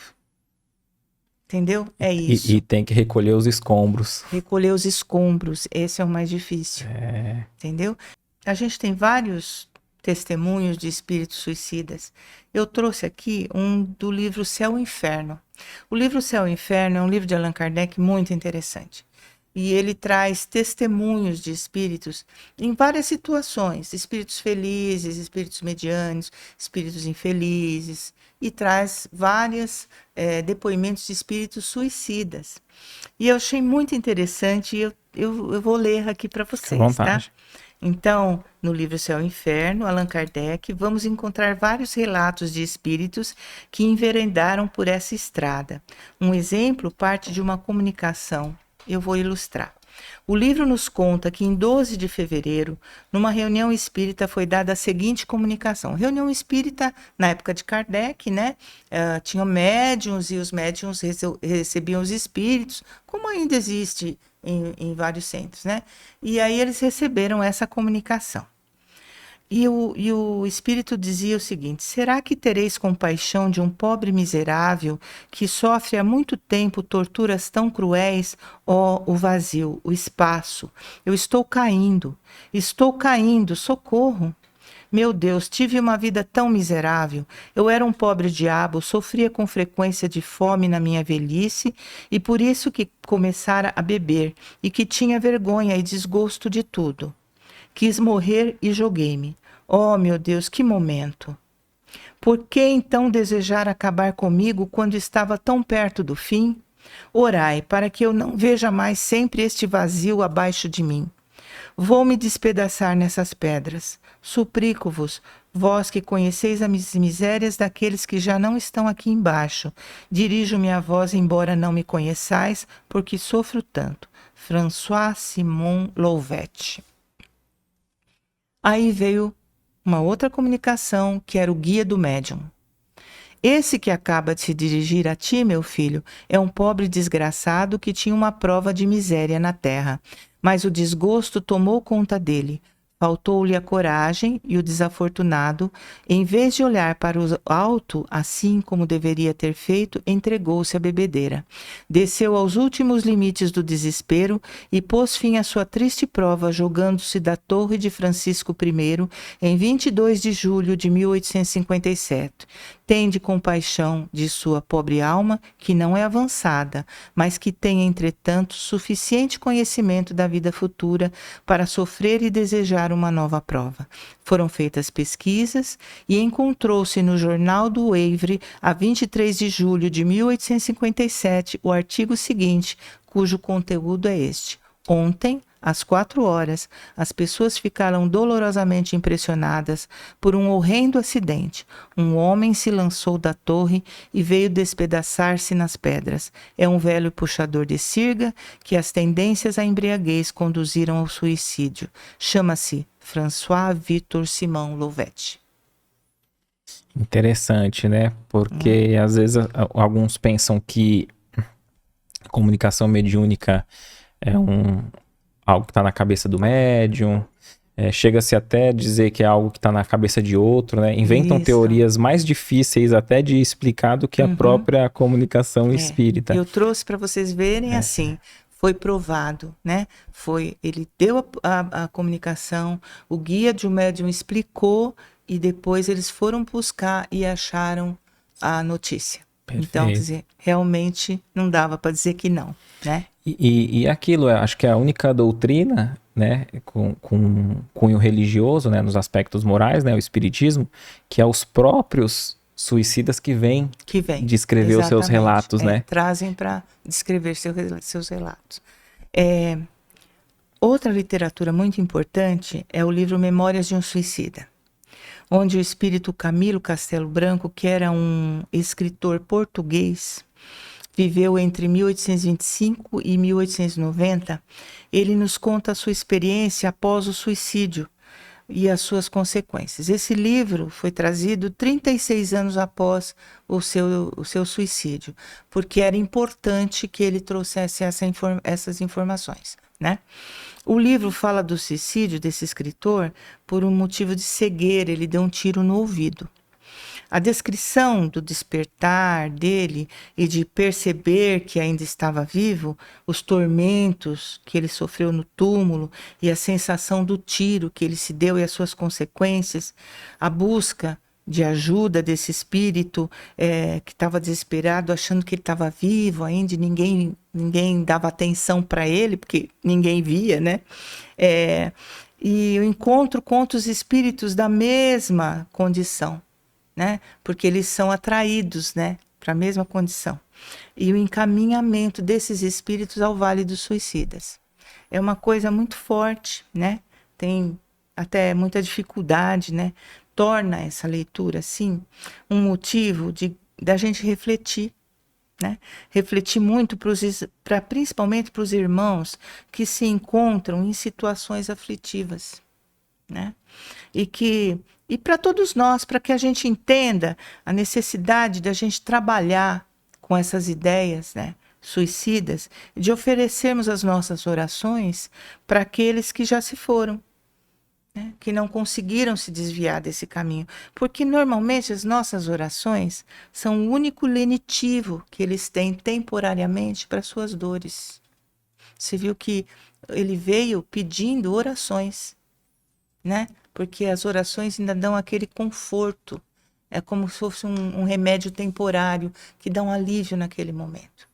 Entendeu? É isso. E tem que recolher os escombros. Recolher os escombros, esse é o mais difícil. Entendeu? A gente tem vários testemunhos de espíritos suicidas. Eu trouxe aqui um do livro Céu e Inferno. O livro Céu e Inferno é um livro de Allan Kardec muito interessante. E ele traz testemunhos de espíritos em várias situações, espíritos felizes, espíritos medianos, espíritos infelizes, e traz vários depoimentos de espíritos suicidas. E eu achei muito interessante, e eu vou ler aqui para vocês, tá? Então, no livro Céu e Inferno, Allan Kardec, vamos encontrar vários relatos de espíritos que enveredaram por essa estrada. Um exemplo parte de uma comunicação. Eu vou ilustrar. O livro nos conta que em 12 de fevereiro, numa reunião espírita, foi dada a seguinte comunicação. Reunião espírita, na época de Kardec, né? Tinham médiuns e os médiuns recebiam os espíritos, como ainda existe em vários centros, né? E aí eles receberam essa comunicação. E o espírito dizia o seguinte: será que tereis compaixão de um pobre miserável que sofre há muito tempo torturas tão cruéis? Ó, o vazio, o espaço. Eu estou caindo, socorro. Meu Deus, tive uma vida tão miserável. Eu era um pobre diabo, sofria com frequência de fome na minha velhice e por isso que começara a beber e que tinha vergonha e desgosto de tudo. Quis morrer e joguei-me. Oh, meu Deus, que momento! Por que então desejar acabar comigo quando estava tão perto do fim? Orai para que eu não veja mais sempre este vazio abaixo de mim. Vou me despedaçar nessas pedras. Suplico-vos, vós que conheceis as misérias daqueles que já não estão aqui embaixo. Dirijo-me a vós, embora não me conheçais, porque sofro tanto. François Simon Louvet. Aí veio uma outra comunicação, que era o guia do médium. Esse que acaba de se dirigir a ti, meu filho, é um pobre desgraçado que tinha uma prova de miséria na terra, mas o desgosto tomou conta dele. Faltou-lhe a coragem e o desafortunado, em vez de olhar para o alto, assim como deveria ter feito, entregou-se à bebedeira. Desceu aos últimos limites do desespero e pôs fim à sua triste prova, jogando-se da torre de Francisco I em 22 de julho de 1857. Tende compaixão de sua pobre alma, que não é avançada, mas que tem, entretanto, suficiente conhecimento da vida futura para sofrer e desejar uma nova prova. Foram feitas pesquisas e encontrou-se no Jornal do Havre, a 23 de julho de 1857, o artigo seguinte, cujo conteúdo é este. Ontem, às 4 horas, as pessoas ficaram dolorosamente impressionadas por um horrendo acidente. Um homem se lançou da torre e veio despedaçar-se nas pedras. É um velho puxador de sirga que as tendências à embriaguez conduziram ao suicídio. Chama-se François Victor Simon Louvet. Interessante, né? Porque às vezes alguns pensam que a comunicação mediúnica é algo que está na cabeça do médium, chega-se até a dizer que é algo que está na cabeça de outro, né? Inventam Isso. teorias mais difíceis até de explicar do que a própria comunicação espírita. Eu trouxe para vocês verem assim, foi provado, né? Ele deu a comunicação, o guia de um médium explicou e depois eles foram buscar e acharam a notícia. Perfeito. Então, quer dizer, realmente não dava para dizer que não, né? E aquilo, acho que é a única doutrina, né, com cunho religioso, né, nos aspectos morais, né, o espiritismo, que é os próprios suicidas que vêm descrever os seus relatos, né? Trazem para descrever seus relatos. Outra literatura muito importante é o livro Memórias de um Suicida, onde o espírito Camilo Castelo Branco, que era um escritor português, viveu entre 1825 e 1890, ele nos conta a sua experiência após o suicídio e as suas consequências. Esse livro foi trazido 36 anos após o seu suicídio, porque era importante que ele trouxesse essas informações, né? O livro fala do suicídio desse escritor por um motivo de cegueira, ele deu um tiro no ouvido. A descrição do despertar dele e de perceber que ainda estava vivo, os tormentos que ele sofreu no túmulo e a sensação do tiro que ele se deu e as suas consequências, a busca de ajuda desse espírito que estava desesperado, achando que ele estava vivo ainda, e ninguém dava atenção para ele, porque ninguém via, né? E o encontro com outros espíritos da mesma condição, né? Porque eles são atraídos, né, para a mesma condição. E o encaminhamento desses espíritos ao Vale dos Suicidas. É uma coisa muito forte, né? Tem até muita dificuldade, né? Torna essa leitura, assim, um motivo da gente refletir, né? Refletir muito, principalmente para os irmãos que se encontram em situações aflitivas, né? E para todos nós, para que a gente entenda a necessidade da gente trabalhar com essas ideias, né, suicidas, de oferecermos as nossas orações para aqueles que já se foram, né, que não conseguiram se desviar desse caminho. Porque normalmente as nossas orações são o único lenitivo que eles têm temporariamente para suas dores. Você viu que ele veio pedindo orações, né? Porque as orações ainda dão aquele conforto. É como se fosse um remédio temporário que dá um alívio naquele momento.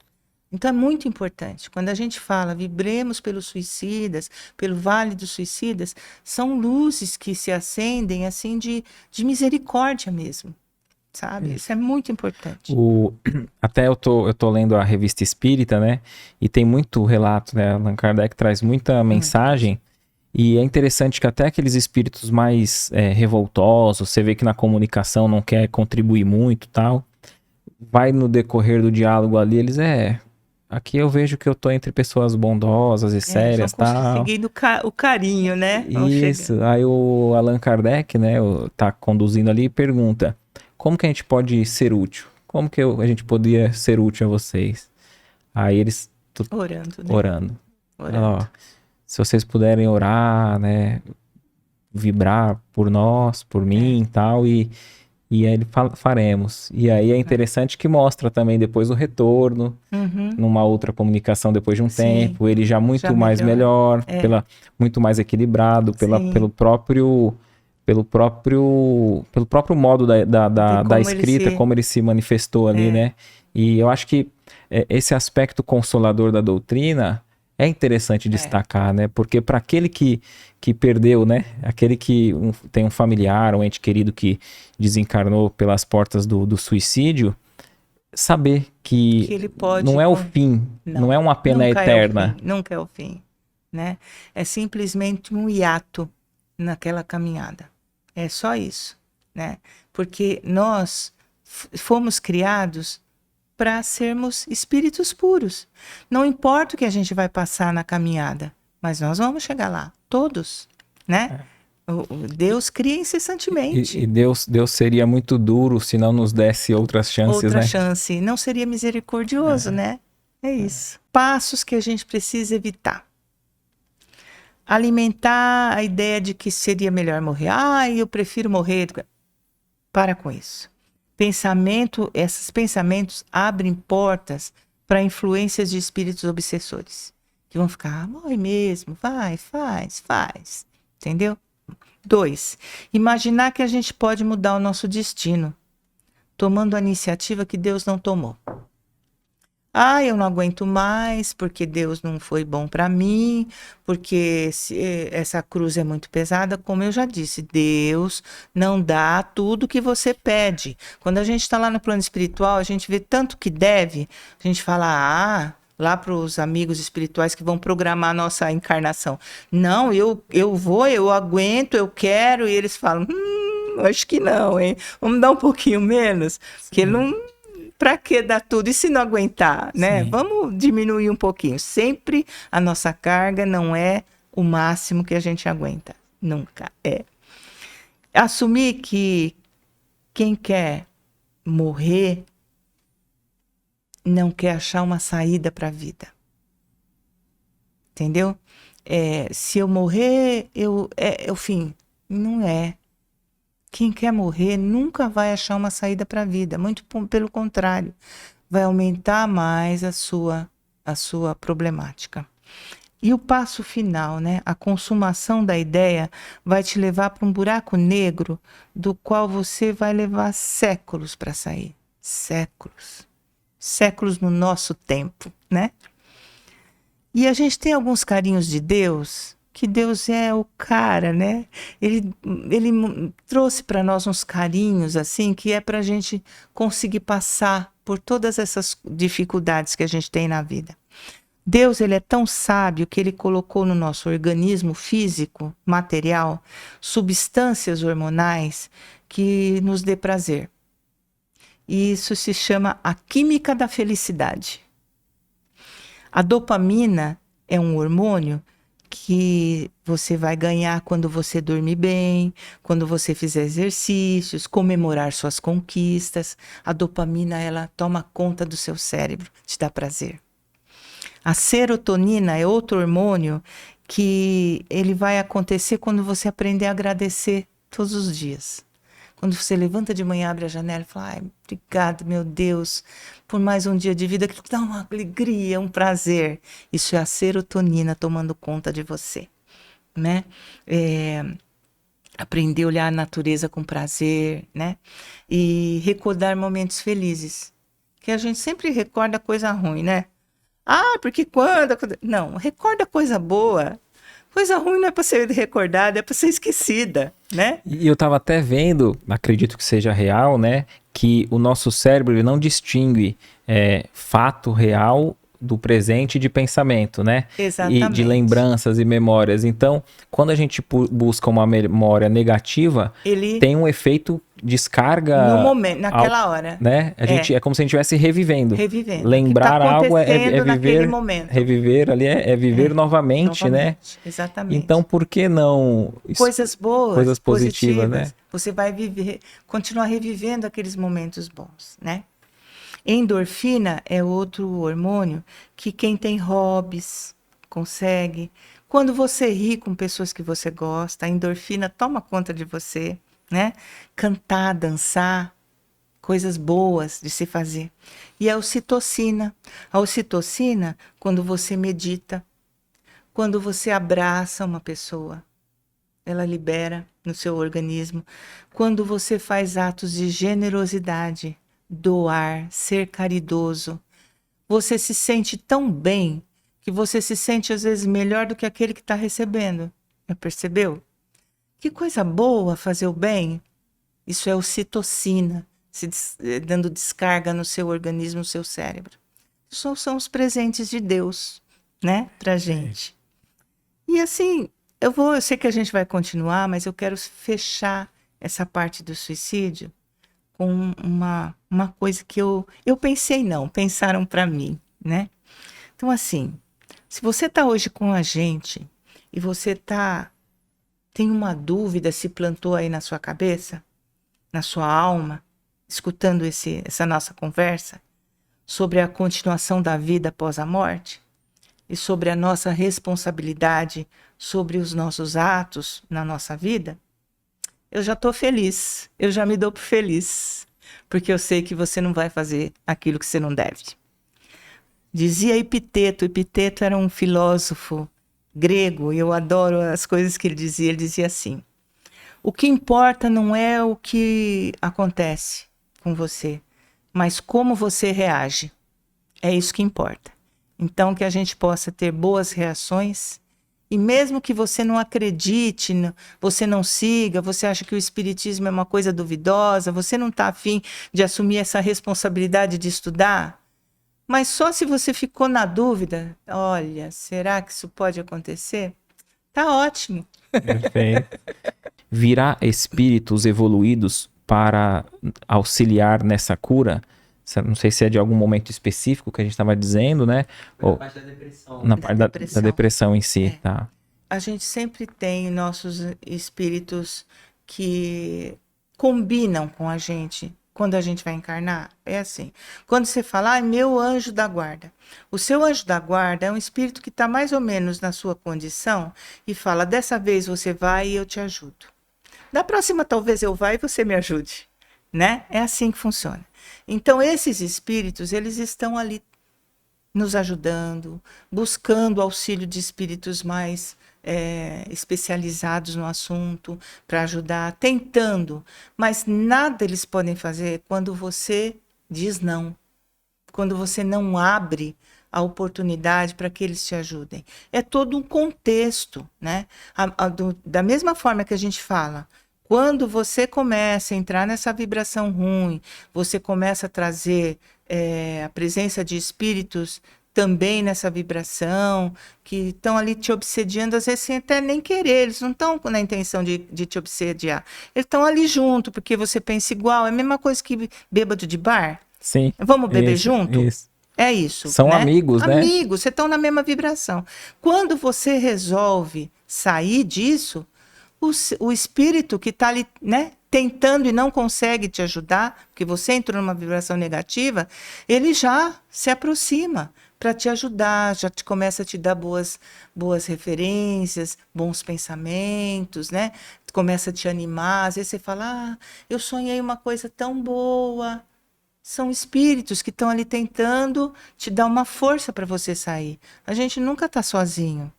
Então é muito importante. Quando a gente fala vibremos pelos suicidas, pelo Vale dos Suicidas, são luzes que se acendem assim de misericórdia mesmo. Sabe? Isso é muito importante. Até eu tô lendo a Revista Espírita, né? E tem muito relato, né? Allan Kardec traz muita mensagem. E é interessante que até aqueles espíritos mais revoltosos, você vê que na comunicação não quer contribuir muito e tal, vai no decorrer do diálogo ali, eles aqui eu vejo que eu tô entre pessoas bondosas e sérias e tal. Conseguindo o carinho, né? Isso, aí o Allan Kardec, né, tá conduzindo ali e pergunta, como que a gente pode ser útil? Como que a gente poderia ser útil a vocês? Aí eles... Orando, né? Orando. Ó, se vocês puderem orar, né, vibrar por nós, por mim e tal, e aí ele fala, faremos. E aí é interessante que mostra também depois o retorno, numa outra comunicação depois de um tempo, ele já muito mais melhor, muito mais equilibrado, pelo próprio modo da escrita, como ele se manifestou ali, né? E eu acho que esse aspecto consolador da doutrina é interessante destacar, né? Porque para aquele que perdeu, né? Aquele que tem um familiar, um ente querido que desencarnou pelas portas do suicídio, saber que ele pode, não é o fim, não é uma pena eterna. Nunca é o fim, né? É simplesmente um hiato naquela caminhada. É só isso, né? Porque nós fomos criados para sermos espíritos puros. Não importa o que a gente vai passar na caminhada, mas nós vamos chegar lá, todos, né? Deus cria incessantemente. E Deus seria muito duro se não nos desse outras chances, né? Outra chance. Não seria misericordioso, né? É isso. Passos que a gente precisa evitar. Alimentar a ideia de que seria melhor morrer. Eu prefiro morrer. Para com isso. Esses pensamentos abrem portas para influências de espíritos obsessores. Que vão ficar, morre mesmo, vai, faz. Entendeu? 2. Imaginar que a gente pode mudar o nosso destino, tomando a iniciativa que Deus não tomou. Eu não aguento mais, porque Deus não foi bom para mim, porque essa cruz é muito pesada. Como eu já disse, Deus não dá tudo que você pede. Quando a gente está lá no plano espiritual, a gente vê tanto que deve, a gente fala, lá para os amigos espirituais que vão programar a nossa encarnação. Não, eu vou, eu aguento, eu quero, e eles falam, acho que não, hein? Vamos dar um pouquinho menos, porque ele não... Para que dar tudo? E se não aguentar, né? Sim. Vamos diminuir um pouquinho. Sempre a nossa carga não é o máximo que a gente aguenta. Nunca é. Assumir que quem quer morrer não quer achar uma saída para a vida. Entendeu? Se eu morrer, é o fim. Não é. Quem quer morrer nunca vai achar uma saída para a vida. Muito pelo contrário. Vai aumentar mais a sua problemática. E o passo final, né? A consumação da ideia vai te levar para um buraco negro do qual você vai levar séculos para sair. Séculos. Séculos no nosso tempo, né? E a gente tem alguns carinhos de Deus, que Deus é o cara, né? Ele trouxe para nós uns carinhos, assim, que é para a gente conseguir passar por todas essas dificuldades que a gente tem na vida. Deus, ele é tão sábio que ele colocou no nosso organismo físico, material, substâncias hormonais que nos dê prazer. E isso se chama a química da felicidade. A dopamina é um hormônio que você vai ganhar quando você dormir bem, quando você fizer exercícios, comemorar suas conquistas. A dopamina, ela toma conta do seu cérebro, te dá prazer. A serotonina é outro hormônio que ele vai acontecer quando você aprender a agradecer todos os dias. Quando você levanta de manhã, abre a janela e fala, ai, obrigado, meu Deus, por mais um dia de vida, que dá uma alegria, um prazer. Isso é a serotonina tomando conta de você, né? Aprender a olhar a natureza com prazer, né? E recordar momentos felizes. Que a gente sempre recorda coisa ruim, né? Ah, porque quando... Não, recorda coisa boa. Coisa ruim não é para ser recordada, é para ser esquecida, né? E eu tava até vendo, acredito que seja real, né? Que o nosso cérebro ele não distingue fato real do presente de pensamento, né? Exatamente. E de lembranças e memórias. Então, quando a gente busca uma memória negativa, ele tem um efeito descarga no momento, naquela hora, né? É como se a gente estivesse revivendo. Lembrar que tá algo é acontecendo naquele viver, momento. reviver ali é viver novamente, né? Exatamente. Então, por que não coisas boas, coisas positivas, né? Você vai continuar revivendo aqueles momentos bons, né? Endorfina é outro hormônio que quem tem hobbies consegue. Quando você ri com pessoas que você gosta, a endorfina toma conta de você, né? Cantar, dançar, coisas boas de se fazer. E a ocitocina. A ocitocina, quando você medita, quando você abraça uma pessoa, ela libera no seu organismo. Quando você faz atos de generosidade, doar, ser caridoso, você se sente tão bem que você se sente às vezes melhor do que aquele que está recebendo. Já percebeu? Que coisa boa fazer o bem. Isso é ocitocina, dando descarga no seu organismo, no seu cérebro. Isso são os presentes de Deus, né, pra gente. E assim, eu sei que a gente vai continuar, mas eu quero fechar essa parte do suicídio com uma coisa que eu pensei, não, pensaram para mim, né? Então, assim, se você está hoje com a gente e você tem uma dúvida, se plantou aí na sua cabeça, na sua alma, escutando essa nossa conversa sobre a continuação da vida após a morte e sobre a nossa responsabilidade sobre os nossos atos na nossa vida, eu já estou feliz, eu já me dou por feliz, porque eu sei que você não vai fazer aquilo que você não deve. Dizia Epiteto era um filósofo grego, e eu adoro as coisas que ele dizia assim, o que importa não é o que acontece com você, mas como você reage, é isso que importa. Então, que a gente possa ter boas reações. E mesmo que você não acredite, você não siga, você acha que o espiritismo é uma coisa duvidosa, você não está afim de assumir essa responsabilidade de estudar, mas só se você ficou na dúvida, olha, será que isso pode acontecer? Tá ótimo. Perfeito. Virá espíritos evoluídos para auxiliar nessa cura Não sei se é de algum momento específico que a gente estava dizendo, né? Foi na Ou parte da depressão. na Da parte da depressão. depressão em si, É. tá? A gente sempre tem nossos espíritos que combinam com a gente quando a gente vai encarnar. É assim. Quando você fala, meu anjo da guarda. O seu anjo da guarda é um espírito que está mais ou menos na sua condição e fala: dessa vez você vai e eu te ajudo. Da próxima, talvez eu vá e você me ajude. Né? É assim que funciona. Então, esses espíritos, eles estão ali nos ajudando, buscando auxílio de espíritos mais especializados no assunto para ajudar, tentando, mas nada eles podem fazer quando você diz não, quando você não abre a oportunidade para que eles te ajudem. É todo um contexto, né? Da mesma forma que a gente fala, quando você começa a entrar nessa vibração ruim, você começa a trazer a presença de espíritos também nessa vibração, que estão ali te obsediando, às vezes sem até nem querer, eles não estão na intenção de te obsediar. Eles estão ali junto, porque você pensa igual, é a mesma coisa que bêbado de bar. Sim. Vamos beber Isso, junto? isso. É isso. São né? amigos, né? Amigos, vocês estão na mesma vibração. Quando você resolve sair disso, o espírito que está ali, né, tentando e não consegue te ajudar, porque você entrou numa vibração negativa, ele já se aproxima para te ajudar, já começa a te dar boas referências, bons pensamentos, né? Começa a te animar. Às vezes você fala, eu sonhei uma coisa tão boa. São espíritos que estão ali tentando te dar uma força para você sair. A gente nunca está sozinho.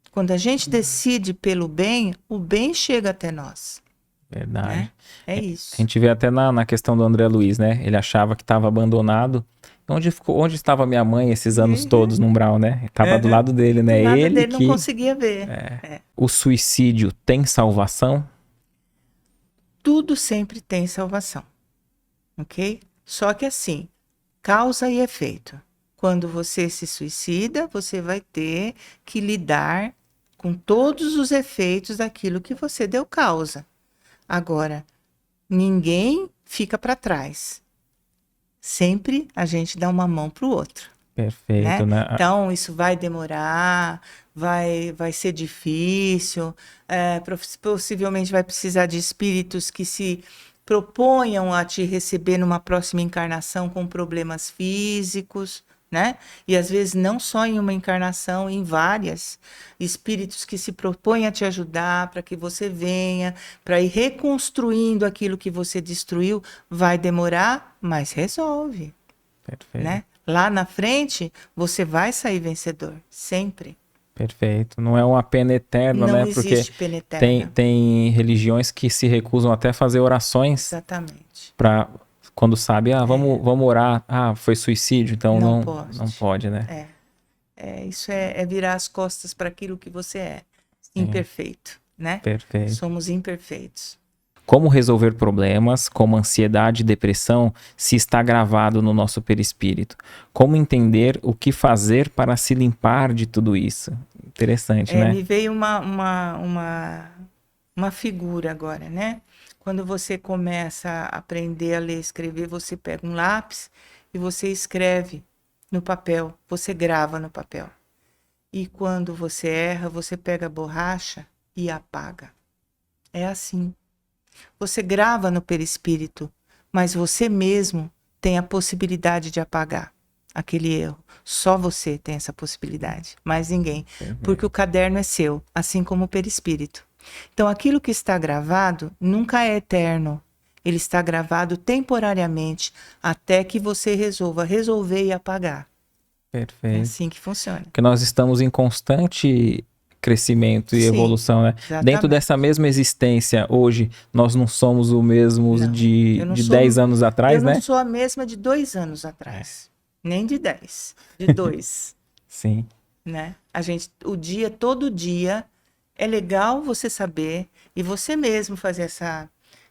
Quando a gente decide pelo bem, o bem chega até nós. Verdade. Né? É isso. A gente vê até na questão do André Luiz, né? Ele achava que estava abandonado. Onde estava minha mãe esses anos todos no umbral, né? Estava do lado dele, né? Do lado Ele dele que... não conseguia ver. O suicídio tem salvação? Tudo sempre tem salvação. Ok? Só que assim, causa e efeito. Quando você se suicida, você vai ter que lidar com todos os efeitos daquilo que você deu causa. Agora, ninguém fica para trás. Sempre a gente dá uma mão para o outro. Perfeito, né? Então, isso vai demorar, vai ser difícil, possivelmente vai precisar de espíritos que se proponham a te receber numa próxima encarnação com problemas físicos, né? E às vezes não só em uma encarnação, em várias. Espíritos que se propõem a te ajudar para que você venha, para ir reconstruindo aquilo que você destruiu. Vai demorar, mas resolve. Perfeito. Né? Lá na frente, você vai sair vencedor, sempre. Perfeito. Não é uma pena eterna, Não né? existe Porque pena eterna. tem religiões que se recusam até a fazer orações Exatamente. para quando sabe, vamos orar, foi suicídio, então não pode, né? Isso é virar as costas para aquilo que você é. Sim. Imperfeito, né? Perfeito. Somos imperfeitos. Como resolver problemas como ansiedade e depressão se está gravado no nosso perispírito? Como entender o que fazer para se limpar de tudo isso? Interessante, né? Me veio uma figura agora, né? Quando você começa a aprender a ler e escrever, você pega um lápis e você escreve no papel, você grava no papel. E quando você erra, você pega a borracha e apaga. É assim. Você grava no perispírito, mas você mesmo tem a possibilidade de apagar aquele erro. Só você tem essa possibilidade, mais ninguém. Porque o caderno é seu, assim como o perispírito. Então, aquilo que está gravado nunca é eterno. Ele está gravado temporariamente até que você resolver e apagar. Perfeito. É assim que funciona. Porque nós estamos em constante crescimento e evolução, né? Exatamente. Dentro dessa mesma existência, hoje, nós não somos o mesmo de 10 anos atrás, né? Eu não sou a mesma de 2 anos atrás. Nem de 10. De 2. Sim. Né? Todo dia, é legal você saber e você mesmo fazer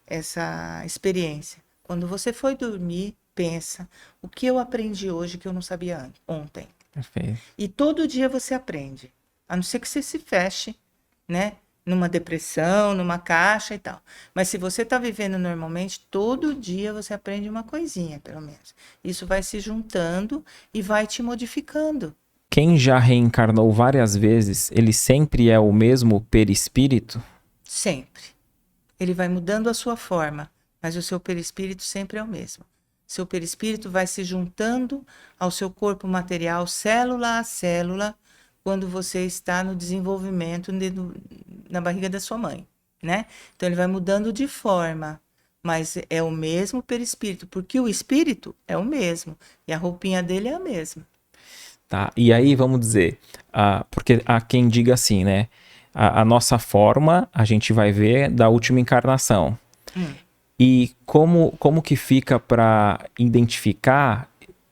essa experiência. Quando você for dormir, pensa, o que eu aprendi hoje que eu não sabia ontem? Perfeito. E todo dia você aprende. A não ser que você se feche, né, numa depressão, numa caixa e tal. Mas se você está vivendo normalmente, todo dia você aprende uma coisinha, pelo menos. Isso vai se juntando e vai te modificando. Quem já reencarnou várias vezes, ele sempre é o mesmo perispírito? Sempre. Ele vai mudando a sua forma, mas o seu perispírito sempre é o mesmo. Seu perispírito vai se juntando ao seu corpo material, célula a célula, quando você está no desenvolvimento na barriga da sua mãe, né? Então ele vai mudando de forma, mas é o mesmo perispírito, porque o espírito é o mesmo e a roupinha dele é a mesma. Tá? E aí, vamos dizer, porque há quem diga assim, né? A nossa forma, a gente vai ver da última encarnação. E como que fica para identificar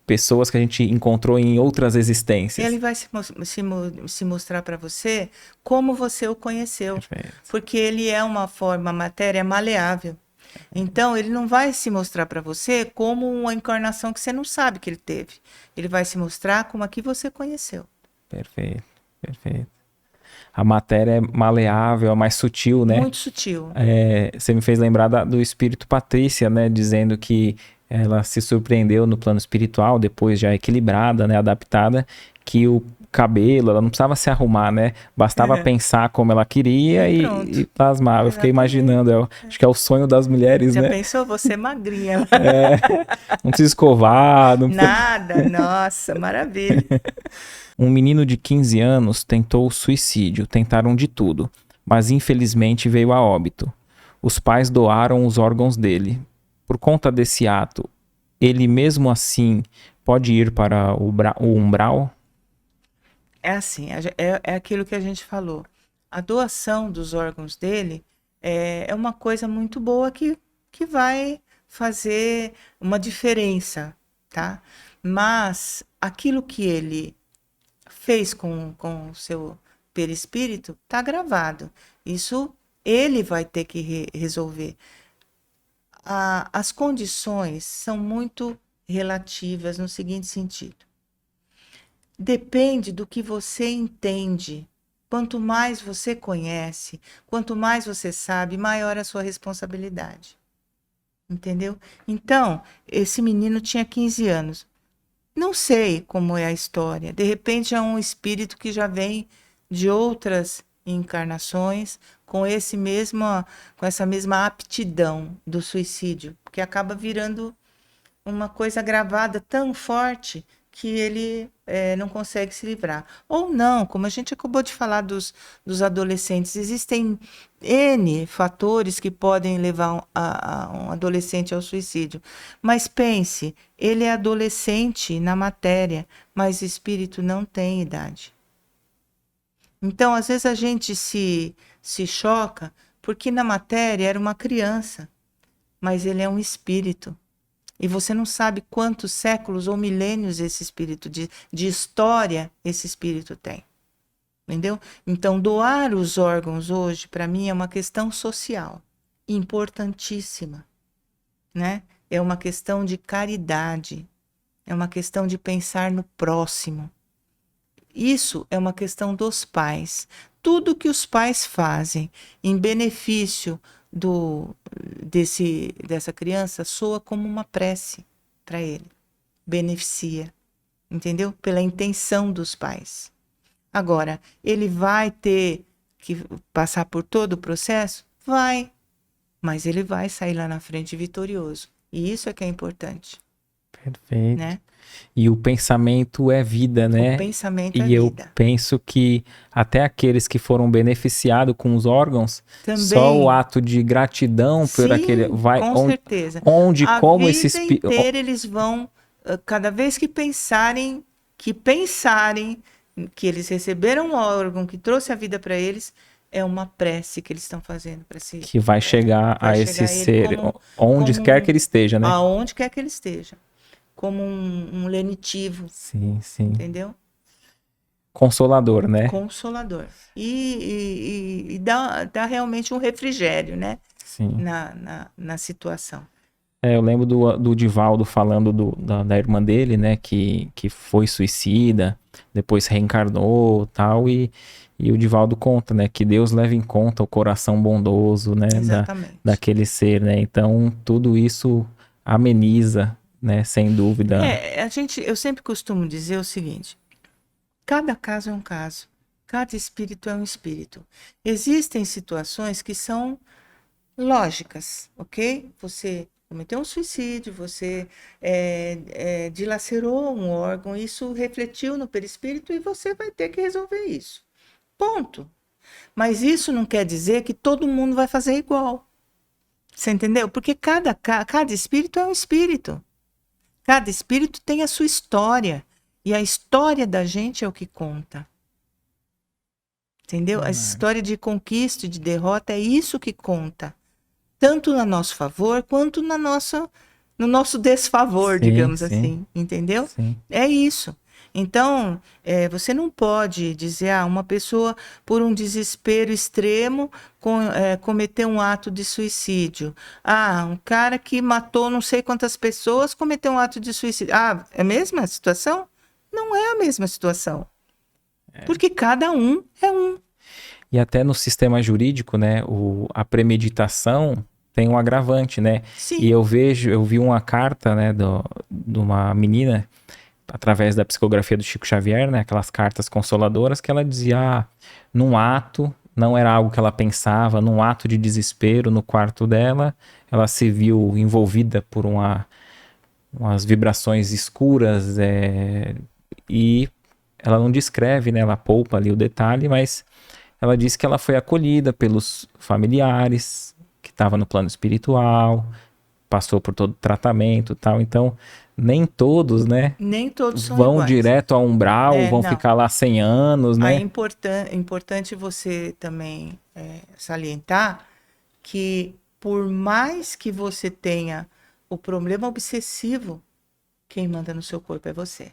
pessoas que a gente encontrou em outras existências? Ele vai se mostrar para você como você o conheceu, Perfeito. porque ele é uma forma, matéria maleável. Então, ele não vai se mostrar para você como uma encarnação que você não sabe que ele teve. Ele vai se mostrar como a que você conheceu. Perfeito, perfeito. A matéria é maleável, é mais sutil, né? Muito sutil. Você me fez lembrar do espírito Patrícia, né? Dizendo que ela se surpreendeu no plano espiritual, depois já equilibrada, né? Adaptada, que o cabelo, ela não precisava se arrumar, né? Bastava pensar como ela queria e plasmava. Eu fiquei imaginando, acho que é o sonho das mulheres, Já né? pensou você magrinha? Não precisa escovar, não precisa... Nada, nossa, maravilha. Um menino de 15 anos tentou suicídio, tentaram de tudo, mas infelizmente veio a óbito. Os pais doaram os órgãos dele. Por conta desse ato, ele mesmo assim pode ir para o umbral? É assim, é aquilo que a gente falou. A doação dos órgãos dele é uma coisa muito boa que vai fazer uma diferença, tá? Mas aquilo que ele fez com o seu perispírito está gravado. Isso ele vai ter que resolver. As condições são muito relativas no seguinte sentido. Depende do que você entende. Quanto mais você conhece, quanto mais você sabe, maior a sua responsabilidade. Entendeu? Então, esse menino tinha 15 anos. Não sei como é a história. De repente é um espírito que já vem de outras encarnações com essa mesma aptidão do suicídio, que acaba virando uma coisa gravada tão forte que ele não consegue se livrar. Ou não, como a gente acabou de falar dos adolescentes, existem N fatores que podem levar um adolescente ao suicídio. Mas pense, ele é adolescente na matéria, mas o espírito não tem idade. Então, às vezes a gente se choca porque na matéria era uma criança, mas ele é um espírito. E você não sabe quantos séculos ou milênios esse espírito de história esse espírito tem. Entendeu? Então, doar os órgãos hoje, para mim, é uma questão social importantíssima, né? É uma questão de caridade, é uma questão de pensar no próximo. Isso é uma questão dos pais. Tudo que os pais fazem em benefício dessa criança soa como uma prece para ele. Beneficia, entendeu? Pela intenção dos pais. Agora, ele vai ter que passar por todo o processo? Vai. Mas ele vai sair lá na frente vitorioso. E isso é que é importante. Perfeito. Né? E o pensamento é vida, né? O pensamento é vida. E eu penso que até aqueles que foram beneficiados com os órgãos, também, só o ato de gratidão por aquele vai com certeza. Como vida esse espírito inteira eles vão, cada vez que pensarem que eles receberam um órgão que trouxe a vida para eles, é uma prece que eles estão fazendo para si. Que vai chegar a esse ser, onde quer que ele esteja, né? Aonde quer que ele esteja. Como um lenitivo. Sim, sim. Entendeu? Consolador, né? Consolador. E dá realmente um refrigério, né? Sim. Na situação. Eu lembro do Divaldo falando da irmã dele, né? Que foi suicida, depois reencarnou tal, e E o Divaldo conta, né, que Deus leva em conta o coração bondoso, né, Exatamente. daquele ser, né? Então, tudo isso ameniza, né, sem dúvida. Eu sempre costumo dizer o seguinte: cada caso é um caso, cada espírito é um espírito. Existem situações que são lógicas, ok? Você cometeu um suicídio, você dilacerou um órgão, isso refletiu no perispírito e você vai ter que resolver isso. Ponto. Mas isso não quer dizer que todo mundo vai fazer igual. Você entendeu? Porque cada espírito é um espírito. Cada espírito tem a sua história. E a história da gente é o que conta. Entendeu? A história de conquista e de derrota é isso que conta. Tanto a nosso favor quanto no nosso desfavor, Sim, digamos sim, assim. Entendeu? sim. É isso. Então, você não pode dizer, uma pessoa, por um desespero extremo, cometeu um ato de suicídio. Um cara que matou não sei quantas pessoas cometeu um ato de suicídio. É a mesma situação? Não é a mesma situação. Porque cada um é um. E até no sistema jurídico, né, a premeditação tem um agravante, né? Sim. E eu vi uma carta, né, de uma menina, através da psicografia do Chico Xavier, né, aquelas cartas consoladoras, que ela dizia, num ato, não era algo que ela pensava, num ato de desespero no quarto dela, ela se viu envolvida por umas vibrações escuras, e ela não descreve, né, ela poupa ali o detalhe, mas ela disse que ela foi acolhida pelos familiares, que estava no plano espiritual, passou por todo o tratamento e tal. Então, nem todos, né, Nem todos são vão iguais. direto ao umbral, vão Não. ficar lá 100 anos, né? Importante você também salientar que, por mais que você tenha o problema obsessivo, quem manda no seu corpo é você.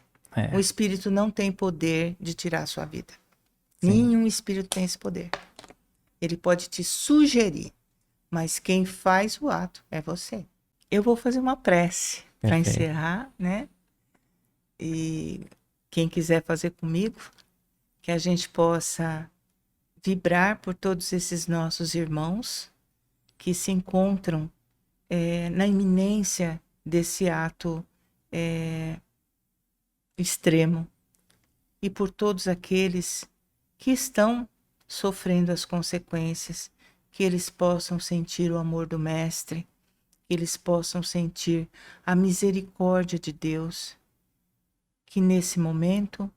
O É, espírito não tem poder de tirar a sua vida. sim, Nenhum espírito tem esse poder. Ele pode te sugerir, mas quem faz o ato é você. Eu vou fazer uma prece para perfeito. encerrar, né? E quem quiser fazer comigo, que a gente possa vibrar por todos esses nossos irmãos que se encontram na iminência desse ato extremo e por todos aqueles que estão sofrendo as consequências, que eles possam sentir o amor do Mestre, que eles possam sentir a misericórdia de Deus, que nesse momento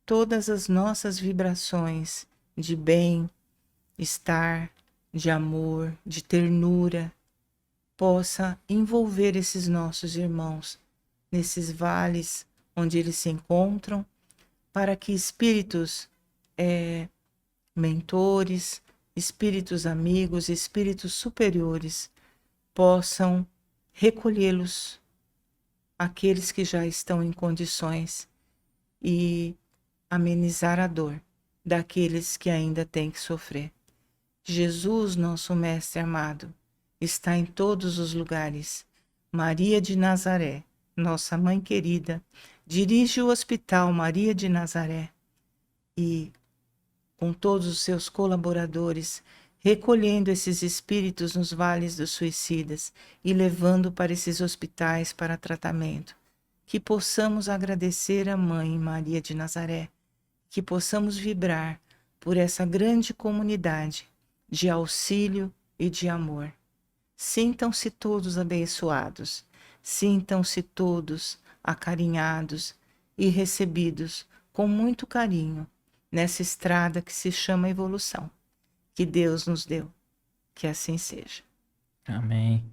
todas as nossas vibrações de bem-estar, de amor, de ternura, possa envolver esses nossos irmãos nesses vales onde eles se encontram, para que espíritos mentores, espíritos amigos, espíritos superiores possam recolhê-los, aqueles que já estão em condições, e amenizar a dor daqueles que ainda têm que sofrer. Jesus, nosso Mestre amado, está em todos os lugares. Maria de Nazaré, nossa mãe querida, dirige o Hospital Maria de Nazaré e, com todos os seus colaboradores, recolhendo esses espíritos nos vales dos suicidas e levando para esses hospitais para tratamento, que possamos agradecer a Mãe Maria de Nazaré, que possamos vibrar por essa grande comunidade de auxílio e de amor. Sintam-se todos abençoados, sintam-se todos acarinhados e recebidos com muito carinho nessa estrada que se chama evolução, que Deus nos deu. Que assim seja. Amém.